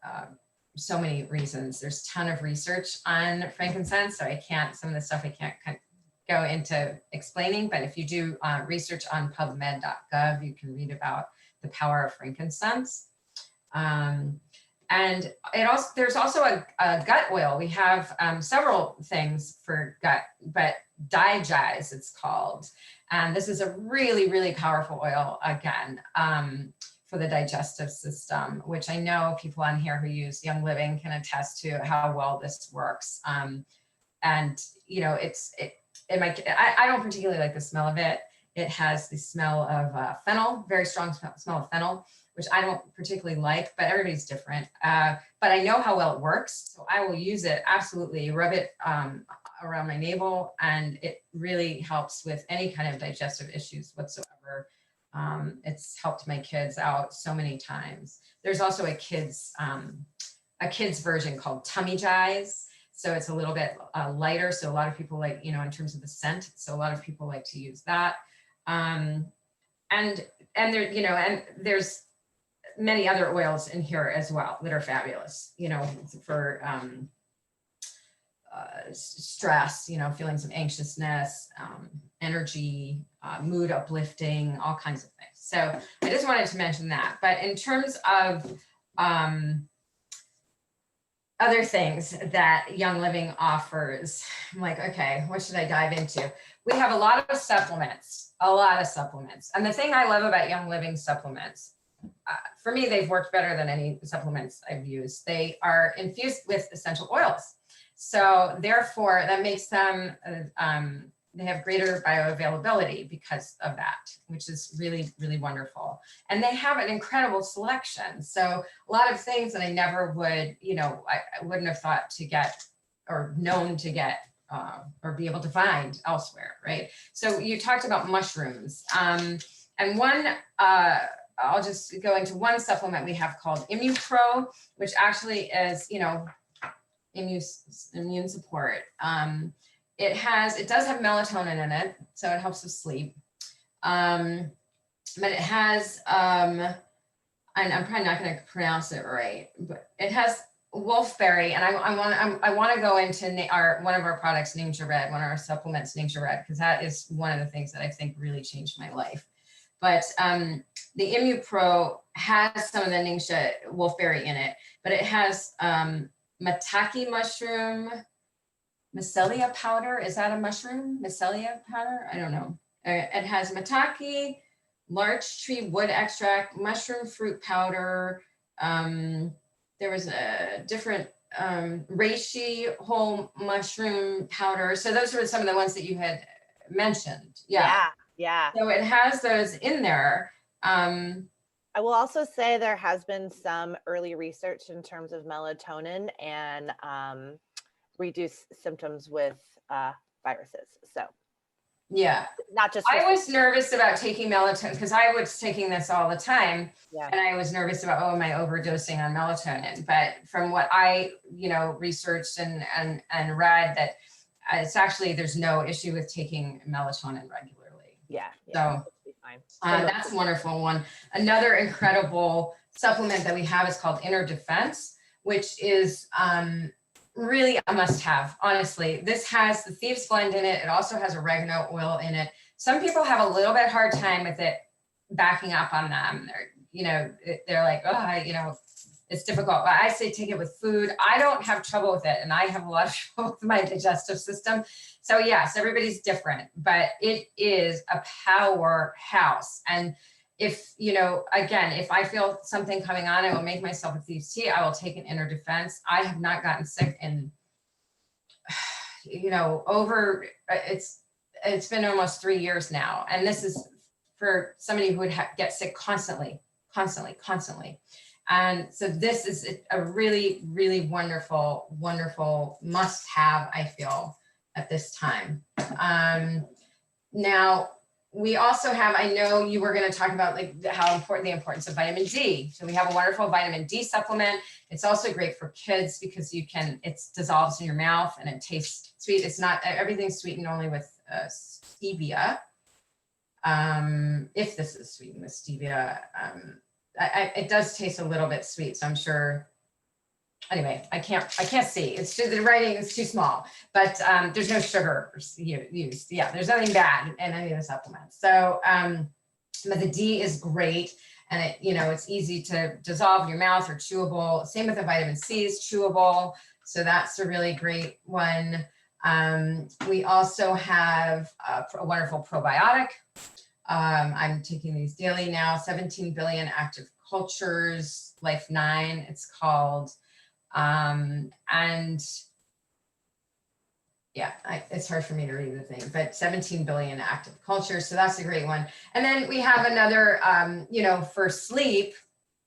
so many reasons. There's a ton of research on frankincense, so some of the stuff I can't go into explaining, but if you do research on pubmed.gov, you can read about the power of frankincense. And there's also a gut oil. We have several things for gut, but Digest it's called. And this is a really, really powerful oil, again, for the digestive system, which I know people on here who use Young Living can attest to how well this works. And I don't particularly like the smell of it. It has the smell of fennel, very strong smell of fennel, which I don't particularly like, but everybody's different. But I know how well it works, so I will use it, absolutely, rub it around my navel, and it really helps with any kind of digestive issues whatsoever. It's helped my kids out so many times. There's also a kids version called Tummy Jies. So it's a little bit lighter. So a lot of people like, in terms of the scent. So a lot of people like to use that. And there's many other oils in here as well that are fabulous, for stress, feelings of anxiousness, energy, mood uplifting, all kinds of things. So I just wanted to mention that. But in terms of other things that Young Living offers, I'm like, okay, what should I dive into? We have a lot of supplements. And the thing I love about Young Living supplements, for me, they've worked better than any supplements I've used. They are infused with essential oils. So therefore, that makes them, they have greater bioavailability because of that, which is really, really wonderful. And they have an incredible selection. So a lot of things that I never would, I wouldn't have thought to get or known to get or be able to find elsewhere, right? So you talked about mushrooms, and one, I'll just go into one supplement we have called ImmuPro, which actually is, you know, immune support. It does have melatonin in it, so it helps with sleep. But it has, and I'm probably not going to pronounce it right, but it has Wolfberry, and I want to go into one of our products, Ningxia Red, one of our supplements, Ningxia Red, because that is one of the things that I think really changed my life. But the ImmuPro has some of the Ningxia Wolfberry in it, but it has maitake mushroom, mycelia powder. Is that a mushroom? Mycelia powder? I don't know. It has maitake, larch tree wood extract, mushroom fruit powder. There was a different reishi whole mushroom powder. So those were some of the ones that you had mentioned. Yeah. So it has those in there. I will also say there has been some early research in terms of melatonin and reduce symptoms with viruses. So yeah, not just I was nervous about taking melatonin because I was taking this all the time, and I was nervous about, am I overdosing on melatonin? But from what I, researched and read, that it's actually, there's no issue with taking melatonin regularly. So that's a wonderful one. Another incredible supplement that we have is called Inner Defense, which is really a must-have. Honestly, this has the Thieves Blend in it. It also has oregano oil in it. Some people have a little bit hard time with it backing up on them. They're like, it's difficult. But I say take it with food. I don't have trouble with it, and I have a lot of trouble with my digestive system. So yes, everybody's different, but it is a powerhouse. And if, again, if I feel something coming on, I will make myself a Thieves tea. I will take an Inner Defense. I have not gotten sick in, it's been almost 3 years now. And this is for somebody who would get sick constantly. And so this is a really, really wonderful, wonderful must-have, I feel, at this time. Now, we also have, I know you were going to talk about the importance of vitamin D. So we have a wonderful vitamin D supplement. It's also great for kids because it dissolves in your mouth and it tastes sweet. It's not, everything's sweetened only with stevia. If this is sweetened with stevia, it does taste a little bit sweet. So I'm sure, anyway, I can't see. It's just, the writing is too small, but there's no sugar used. Yeah, there's nothing bad in any of the supplements. So, but the D is great, and it's easy to dissolve in your mouth or chewable. Same with the vitamin C is chewable. So that's a really great one. We also have a wonderful probiotic. I'm taking these daily now. 17 billion active cultures, Life 9. It's called. And yeah, it's hard for me to read the thing, but 17 billion active cultures. So that's a great one. And then we have another, for sleep,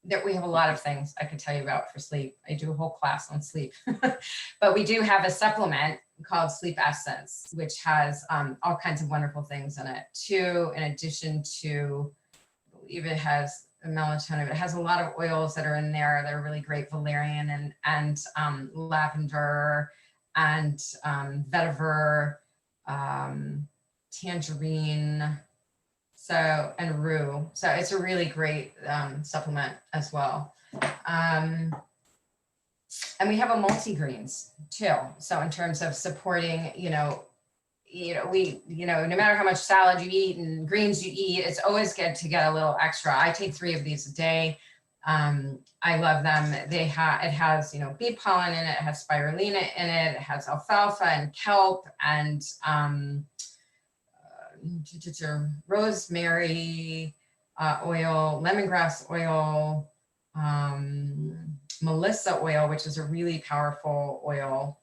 that we have a lot of things I could tell you about for sleep. I do a whole class on sleep, but we do have a supplement called Sleep Essence, which has all kinds of wonderful things in it too. In addition to, I believe it has melatonin, but it has a lot of oils that are in there that are really great, valerian and lavender and vetiver, tangerine, and rue. So it's a really great supplement as well. And we have a multi-greens too. So in terms of supporting, no matter how much salad you eat and greens you eat, it's always good to get a little extra. I take 3 of these a day. I love them. It has, bee pollen in it. It has spirulina in it. It has alfalfa and kelp and rosemary oil, lemongrass oil, melissa oil, which is a really powerful oil,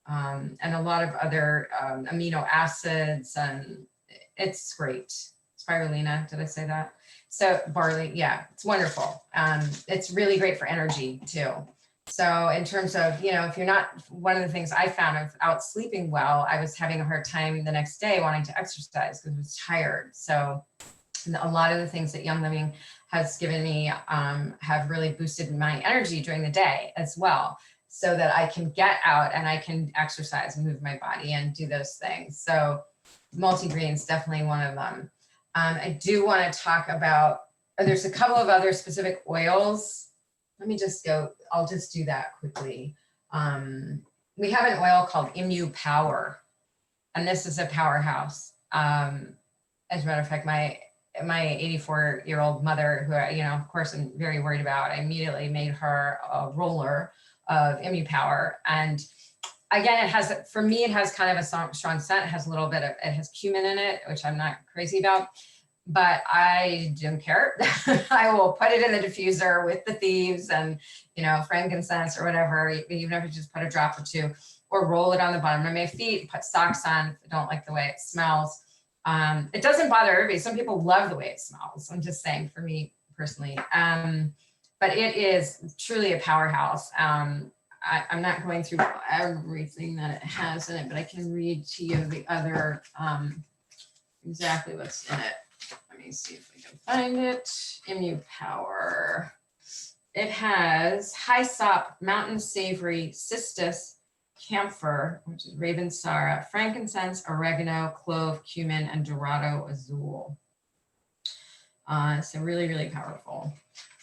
and a lot of other amino acids, and it's great. Spirulina, did I say that? So barley, yeah, it's wonderful. It's really great for energy too. So in terms of, you know, if you're not, one of the things I found without sleeping well, I was having a hard time the next day wanting to exercise because I was tired. So a lot of the things that Young Living has given me have really boosted my energy during the day as well, so that I can get out and I can exercise and move my body and do those things. So multigreens, definitely one of them. I do want to talk about, there's a couple of other specific oils. Let me just go, I'll just do that quickly. We have an oil called Immu Power, and this is a powerhouse. As a matter of fact, my 84-year-old mother, who I, you know, of course, I'm very worried about, I immediately made her a roller of Immu Power. And again, it has, for me, it has kind of a strong scent. It has a little bit of, it has cumin in it, which I'm not crazy about, but I don't care. I will put it in the diffuser with the Thieves and, you know, frankincense or whatever, even if you just put a drop or two, or roll it on the bottom of my feet, put socks on if I don't like the way it smells. It doesn't bother everybody. Some people love the way it smells. I'm just saying, for me personally, but it is truly a powerhouse. I'm not going through everything that it has in it, but I can read to you the other, exactly what's in it. Let me see if we can find it. Immu Power. It has hyssop, mountain savory, cistus, camphor, which is ravensara, frankincense, oregano, clove, cumin, and dorado azul. So really, really powerful.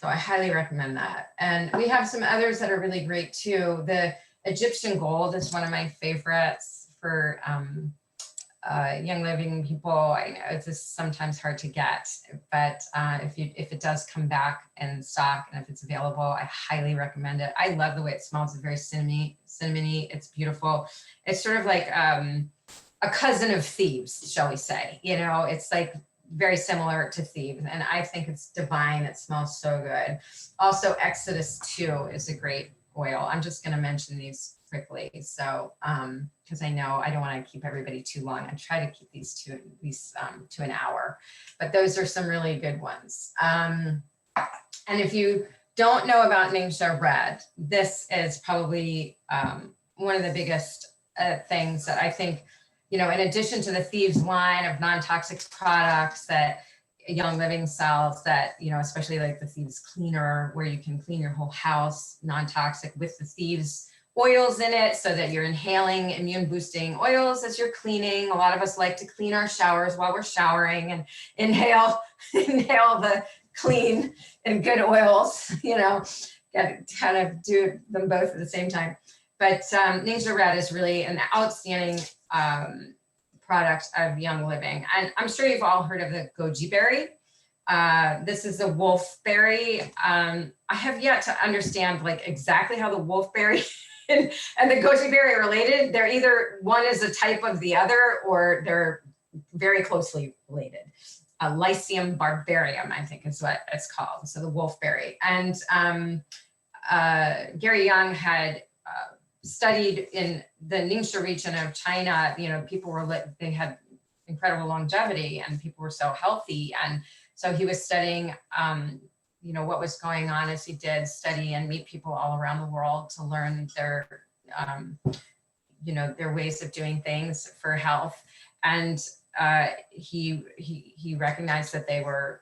So I highly recommend that. And we have some others that are really great too. The Egyptian gold is one of my favorites for Young Living people. I know it's just sometimes hard to get, but if it does come back in stock and if it's available, I highly recommend it. I love the way it smells. It's very cinnamony. It's beautiful. It's sort of like a cousin of Thieves, shall we say? You know, it's like very similar to Thieves, and I think it's divine. It smells so good. Also, Exodus 2 is a great oil. I'm just going to mention these quickly, so because I know I don't want to keep everybody too long. I try to keep these to an hour, but those are some really good ones. And if you don't know about Ningxia Red, this is probably one of the biggest things that I think, you know, in addition to the Thieves line of non-toxic products that Young Living sells, that, you know, especially like the Thieves Cleaner, where you can clean your whole house non-toxic with the Thieves oils in it, so that you're inhaling immune boosting oils as you're cleaning. A lot of us like to clean our showers while we're showering and inhale the clean and good oils, you know, kind of do them both at the same time. But Ningxia Red is really an outstanding product of Young Living. And I'm sure you've all heard of the Goji Berry. This is the Wolfberry. I have yet to understand like exactly how the Wolfberry and the Goji Berry are related. They're either, one is a type of the other, or they're very closely related. Lycium barbarium, I think is what it's called. So the Wolfberry. And Gary Young had studied in the Ningxia region of China. You know, people were, they had incredible longevity and people were so healthy. And so he was studying, you know, what was going on as he did study and meet people all around the world to learn their, you know, their ways of doing things for health. And he recognized that they were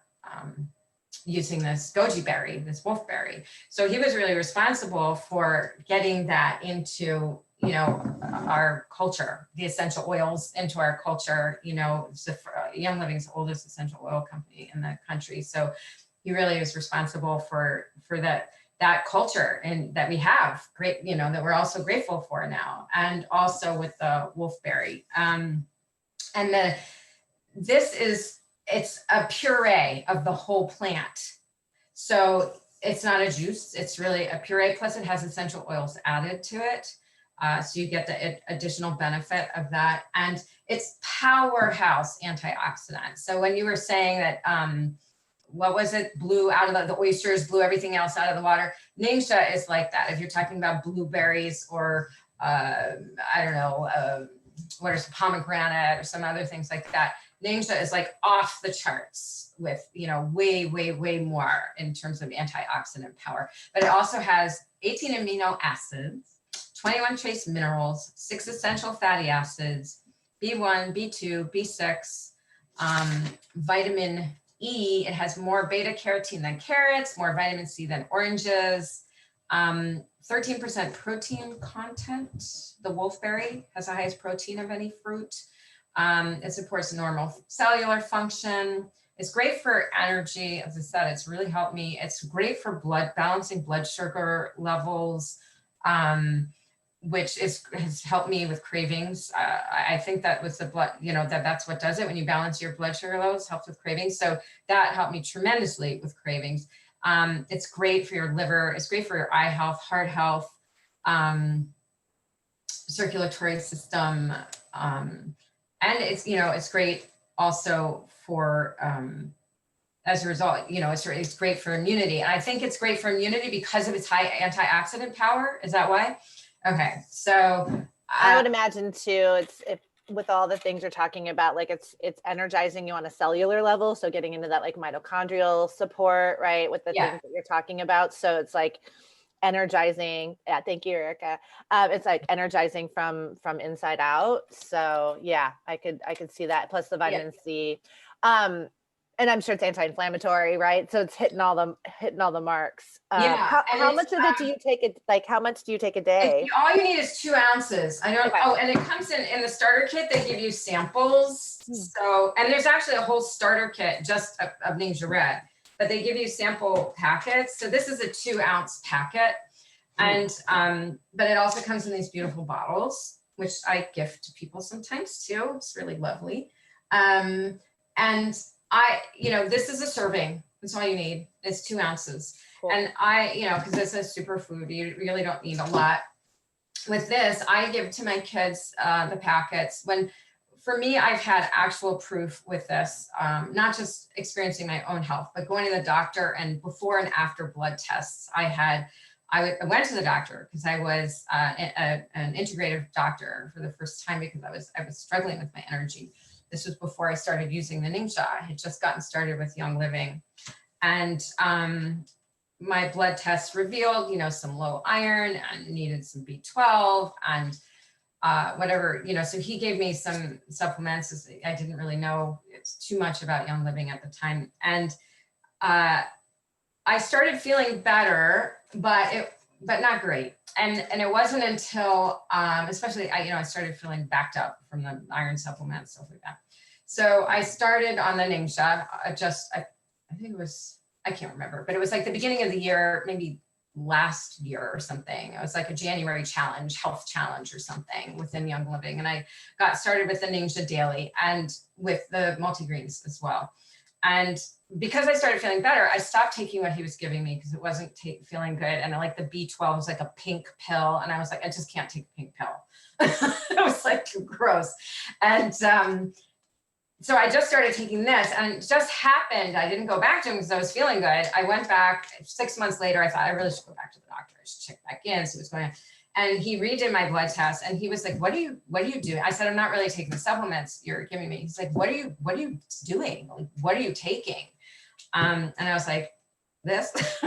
using this Goji berry, this Wolfberry. So he was really responsible for getting that into, you know, our culture, the essential oils into our culture. You know, Young Living's the oldest essential oil company in the country. So he really is responsible for that culture and that we have great, you know, that we're also grateful for now. And also with the Wolfberry. It's a puree of the whole plant. So it's not a juice, it's really a puree, plus it has essential oils added to it. So you get the additional benefit of that. And it's powerhouse antioxidant. So when you were saying that, what was it, blew out of the oysters, blew everything else out of the water, Ningxia is like that. If you're talking about blueberries or, I don't know, what are some pomegranate or some other things like that. Ningxia is like off the charts with, you know, way, way, way more in terms of antioxidant power. But it also has 18 amino acids, 21 trace minerals, 6 essential fatty acids, B1, B2, B6, vitamin E. It has more beta carotene than carrots, more vitamin C than oranges, 13% protein content. The Wolfberry has the highest protein of any fruit. It supports normal cellular function. It's great for energy. As I said, it's really helped me. It's great for balancing blood sugar levels, which has helped me with cravings. I think that with the blood, you know, that's what does it. When you balance your blood sugar levels, helps with cravings. So that helped me tremendously with cravings. It's great for your liver. It's great for your eye health, heart health, circulatory system. And it's, you know, it's great also for, as a result, you know, it's great for immunity. And I think it's great for immunity because of its high antioxidant power. Is that why? Okay. So I would imagine too, with all the things you're talking about, like it's energizing you on a cellular level. So getting into that like mitochondrial support, right? With the things that you're talking about. So it's like energizing. Yeah. Thank you, Erica. It's like energizing from inside out. So yeah, I could see that. Plus the vitamin C. And I'm sure it's anti-inflammatory, right? So it's hitting all the marks. How much of it do you take it? Like, how much do you take a day? All you need is 2 ounces. I don't. Okay. Oh, and it comes in the starter kit. They give you samples. So, and there's actually a whole starter kit just of Ningxia Red, but they give you sample packets. So this is a 2 ounce packet, and but it also comes in these beautiful bottles, which I gift to people sometimes too. It's really lovely, and you know, this is a serving. That's all you need. It's 2 ounces. Cool. And you know, because it's a superfood, you really don't need a lot. With this, I give to my kids the packets. For me, I've had actual proof with this, not just experiencing my own health, but going to the doctor and before and after blood tests. I went to the doctor because I was an integrative doctor for the first time because I was struggling with my energy. This was before I started using the Ningxia. I had just gotten started with Young Living. And my blood tests revealed, you know, some low iron and needed some B12 and whatever, you know, so he gave me some supplements. I didn't really know too much about Young Living at the time. And I started feeling better, but not great. And it wasn't until, especially, I started feeling backed up from the iron supplements, stuff like that. So I started on the Ningxia, I think it was, I can't remember, but it was like the beginning of the year, maybe last year or something. It was like a January challenge, health challenge or something within Young Living. And I got started with the Ningxia daily and with the multigreens as well. And because I started feeling better, I stopped taking what he was giving me because it wasn't feeling good. And like the B12 was like a pink pill. And I was like, I just can't take a pink pill. It was like gross. And so I just started taking this and it just happened. I didn't go back to him because I was feeling good. I went back 6 months later. I thought I really should go back to the doctor. I should check back in, see what's going on. And he redid my blood test and he was like, what do you do? I said, I'm not really taking the supplements you're giving me. He's like, what are you doing? Like, what are you taking? And I was like, this.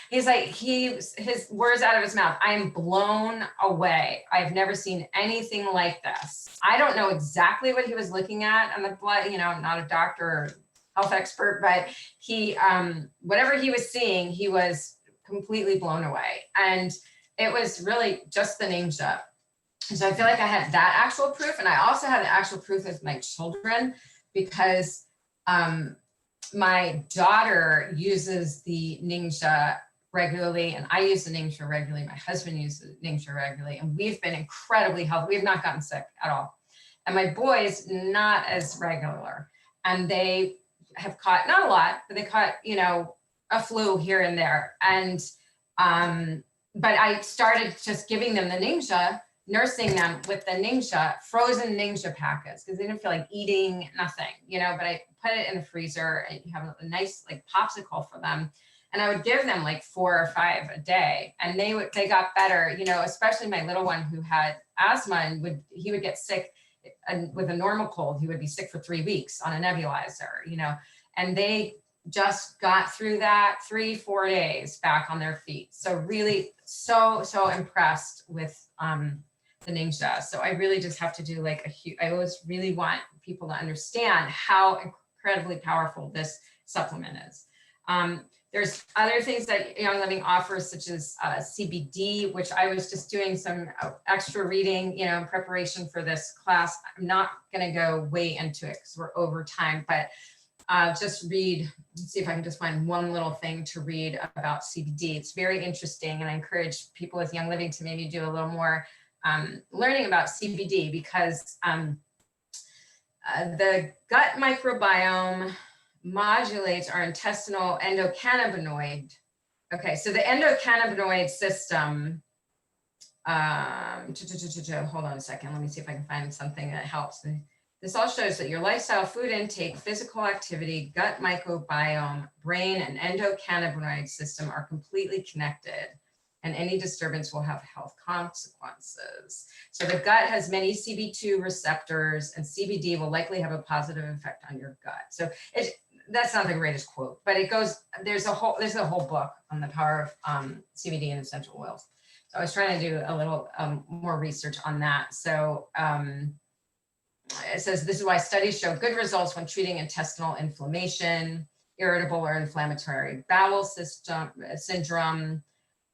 He's like, his words out of his mouth, I am blown away. I've never seen anything like this. I don't know exactly what he was looking at on the blood, you know, I'm not a doctor or health expert, but he, whatever he was seeing, he was completely blown away. And it was really just the Ningxia. So I feel like I had that actual proof. And I also had the actual proof with my children because, my daughter uses the Ningxia regularly and I use the Ningxia regularly. My husband uses the Ningxia regularly and we've been incredibly healthy. We have not gotten sick at all. And my boys, not as regular. And they have caught, not a lot, but they caught, you know, a flu here and there. And, but I started just giving them the Ningxia, nursing them with the Ningxia, frozen Ningxia packets, because they didn't feel like eating, nothing, you know, but I put it in the freezer and you have a nice like popsicle for them. And I would give them like 4 or 5 a day, and they got better, you know, especially my little one who had asthma, and he would get sick, and with a normal cold, he would be sick for 3 weeks on a nebulizer, you know, and they just got through that 3-4 days back on their feet. So really so impressed with the Ningxia. So I really just have to do like I always really want people to understand how incredibly powerful this supplement is. There's other things that Young Living offers, such as CBD, which I was just doing some extra reading, you know, in preparation for this class. I'm not going to go way into it because we're over time, but just read, see if I can just find one little thing to read about CBD. It's very interesting, and I encourage people with Young Living to maybe do a little more learning about CBD, because the gut microbiome modulates our intestinal endocannabinoid. Okay, so the endocannabinoid system, hold on a second, let me see if I can find something that helps. This all shows that your lifestyle, food intake, physical activity, gut microbiome, brain, and endocannabinoid system are completely connected, and any disturbance will have health consequences. So the gut has many CB2 receptors, and CBD will likely have a positive effect on your gut. So that's not the greatest quote, but it goes, there's a whole book on the power of CBD and essential oils. So I was trying to do a little more research on that. So it says, this is why studies show good results when treating intestinal inflammation, irritable or inflammatory bowel system syndrome.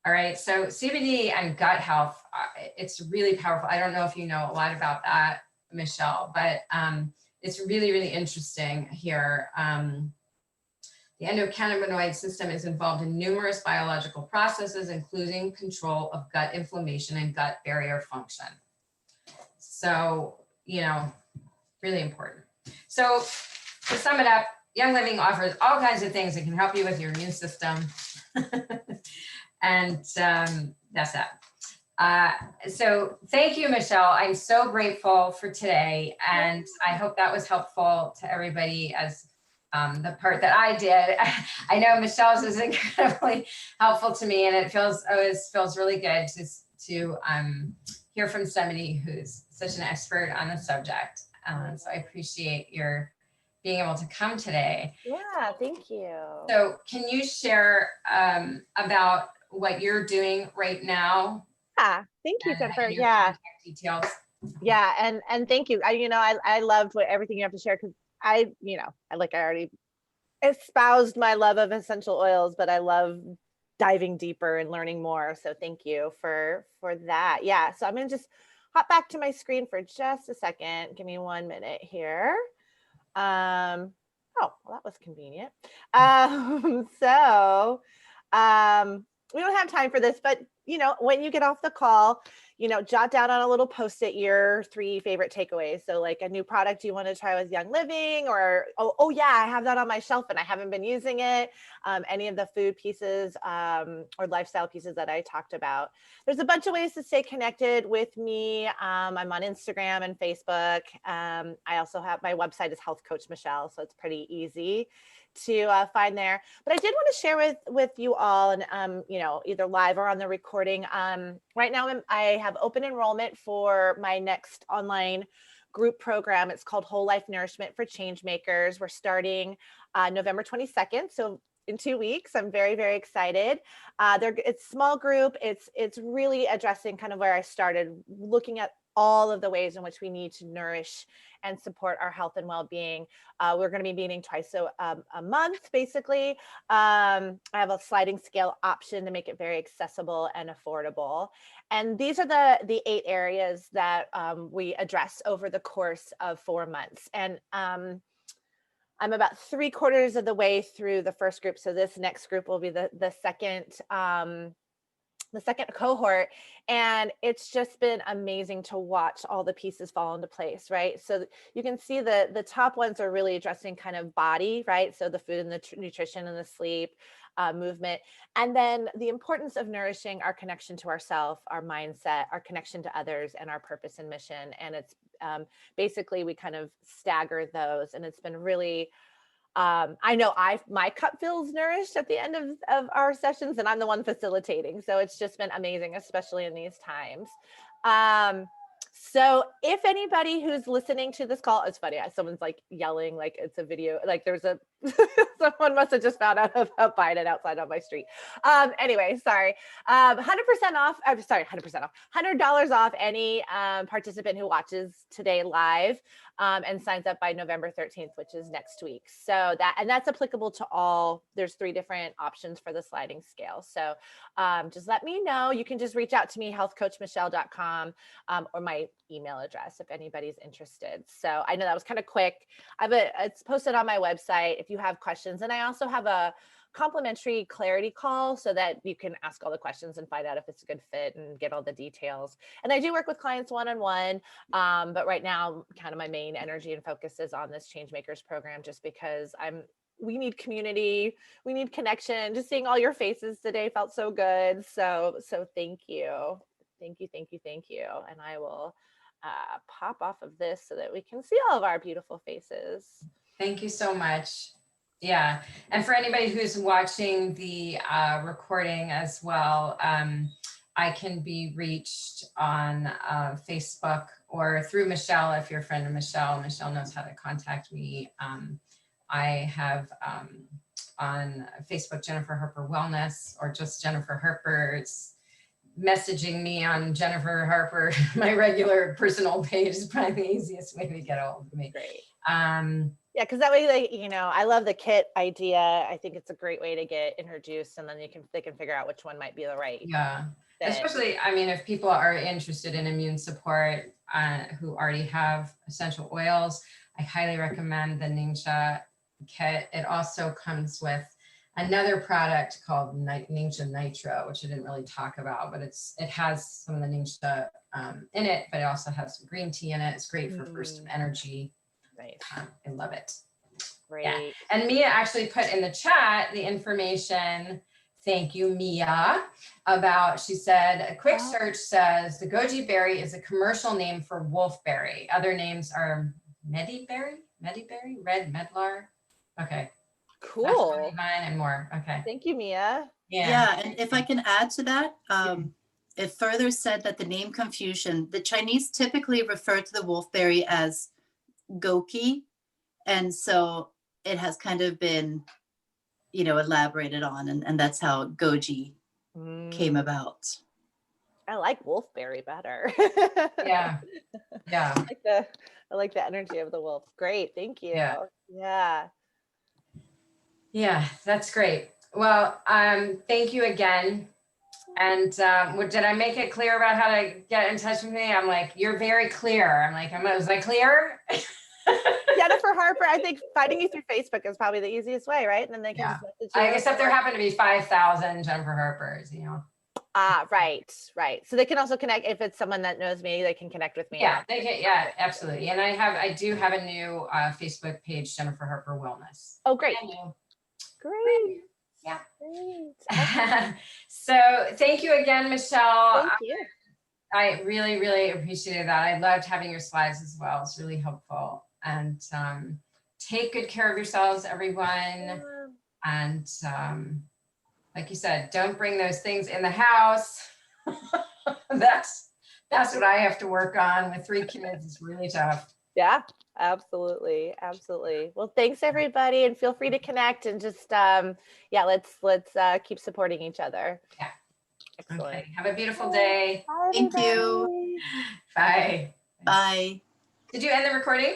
All right, so CBD and gut health, it's really powerful. I don't know if you know a lot about that, Michelle, but it's really, really interesting here. The endocannabinoid system is involved in numerous biological processes, including control of gut inflammation and gut barrier function. So, you know, really important. So to sum it up, Young Living offers all kinds of things that can help you with your immune system. And that's that. So thank you, Michelle. I'm so grateful for today. And I hope that was helpful to everybody as the part that I did. I know Michelle's was incredibly helpful to me, and it always feels really good to hear from somebody who's such an expert on the subject. So I appreciate your being able to come today. Yeah, thank you. So can you share about what you're doing right now? Yeah, thank you, Jennifer. Yeah. Details. Yeah, and thank you. I loved everything you have to share, because I already espoused my love of essential oils, but I love diving deeper and learning more. So thank you for that. Yeah, so I'm gonna just hop back to my screen for just a second. Give me 1 minute here. Oh, well, that was convenient. We don't have time for this, but when you get off the call, jot down on a little Post-it your 3 favorite takeaways. So like a new product you want to try with Young Living, or, oh yeah, I have that on my shelf and I haven't been using it. Any of the food pieces or lifestyle pieces that I talked about. There's a bunch of ways to stay connected with me. I'm on Instagram and Facebook. I also have, my website is Health Coach Michelle, so it's pretty easy to find there. But I did want to share with you all, and either live or on the recording. Right now I have open enrollment for my next online group program. It's called Whole Life Nourishment for Changemakers. We're starting November 22nd, so in 2 weeks. I'm very, very excited. It's small group. It's really addressing kind of where I started, looking at all of the ways in which we need to nourish and support our health and well-being. We're going to be meeting twice a month, basically. I have a sliding scale option to make it very accessible and affordable. And these are the 8 areas that we address over the course of 4 months. And I'm about 3/4 of the way through the first group. So this next group will be the second cohort, and it's just been amazing to watch all the pieces fall into place, right? So you can see the top ones are really addressing kind of body, right? So the food and the nutrition and the sleep, movement, and then the importance of nourishing our connection to ourself, our mindset, our connection to others, and our purpose and mission. And it's basically, we kind of stagger those, and it's been really I know my cup feels nourished at the end of our sessions, and I'm the one facilitating. So it's just been amazing, especially in these times. So if anybody who's listening to this call, it's funny, someone's like yelling, like it's a video, like there's a, someone must have just found out about Biden outside on my street. Anyway, sorry. 100% off, I'm sorry, 100% off, $100 off any participant who watches today live and signs up by November 13th, which is next week. So that's applicable to all, there's 3 different options for the sliding scale. So just let me know. You can just reach out to me, healthcoachmichelle.com, or my email address if anybody's interested. So I know that was kind of quick. It's posted on my website if you have questions. And I also have a complimentary clarity call so that you can ask all the questions and find out if it's a good fit and get all the details. And I do work with clients one-on-one, but right now kind of my main energy and focus is on this Changemakers program, just because we need community, we need connection. Just seeing all your faces today felt so good. So thank you. Thank you. And I will pop off of this so that we can see all of our beautiful faces. Thank you so much. Yeah. And for anybody who's watching the recording as well, I can be reached on Facebook or through Michelle. If you're a friend of Michelle, Michelle knows how to contact me. I have on Facebook, Jennifer Harper Wellness, or just Jennifer Harper. It's messaging me on Jennifer Harper, my regular personal page is probably the easiest way to get a hold of me. Great. Yeah, because that way, I love the kit idea. I think it's a great way to get introduced, and then they can figure out which one might be the right. Yeah, fit. Especially, I mean, if people are interested in immune support who already have essential oils, I highly recommend the Ningxia kit. It also comes with another product called Ningxia Nitro, which I didn't really talk about, but it has some of the Ningxia in it, but it also has some green tea in it. It's great for burst of energy. Right. I love it. Great. Yeah. And Mia actually put in the chat the information. Thank you, Mia. She said, a quick search says the Goji Berry is a commercial name for Wolfberry. Other names are Mediberry, Red Medlar. Okay. Cool. And more. Okay. Thank you, Mia. Yeah. And if I can add to that, it further said that the name confusion, the Chinese typically refer to the Wolfberry as Goki. And so it has kind of been, elaborated on, and that's how Goji came about. I like Wolfberry better. Yeah. I like the energy of the wolf. Great. Thank you. Yeah. Yeah, that's great. Well, thank you again. And did I make it clear about how to get in touch with me? I'm like, you're very clear. I'm like, was I clear? Jennifer Harper, I think finding you through Facebook is probably the easiest way, right? And then they can just message you. Except there happen to be 5,000 Jennifer Harpers, Right. So they can also connect if it's someone that knows me, they can connect with me. Yeah, they can. Yeah, absolutely. And I do have a new Facebook page, Jennifer Harper Wellness. Oh, great. Great. Yeah. Great. So thank you again, Michelle. Thank you. I really, really appreciated that. I loved having your slides as well. It's really helpful. And take good care of yourselves, everyone. And like you said, don't bring those things in the house. That's what I have to work on with 3 kids. It's really tough. Yeah, absolutely. Well, thanks everybody, and feel free to connect and just let's keep supporting each other. Yeah. Excellent. Okay. Have a beautiful day. Bye, Thank you. Bye. Bye. Did you end the recording?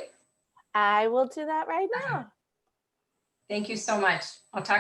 I will do that right now. Thank you so much. I'll talk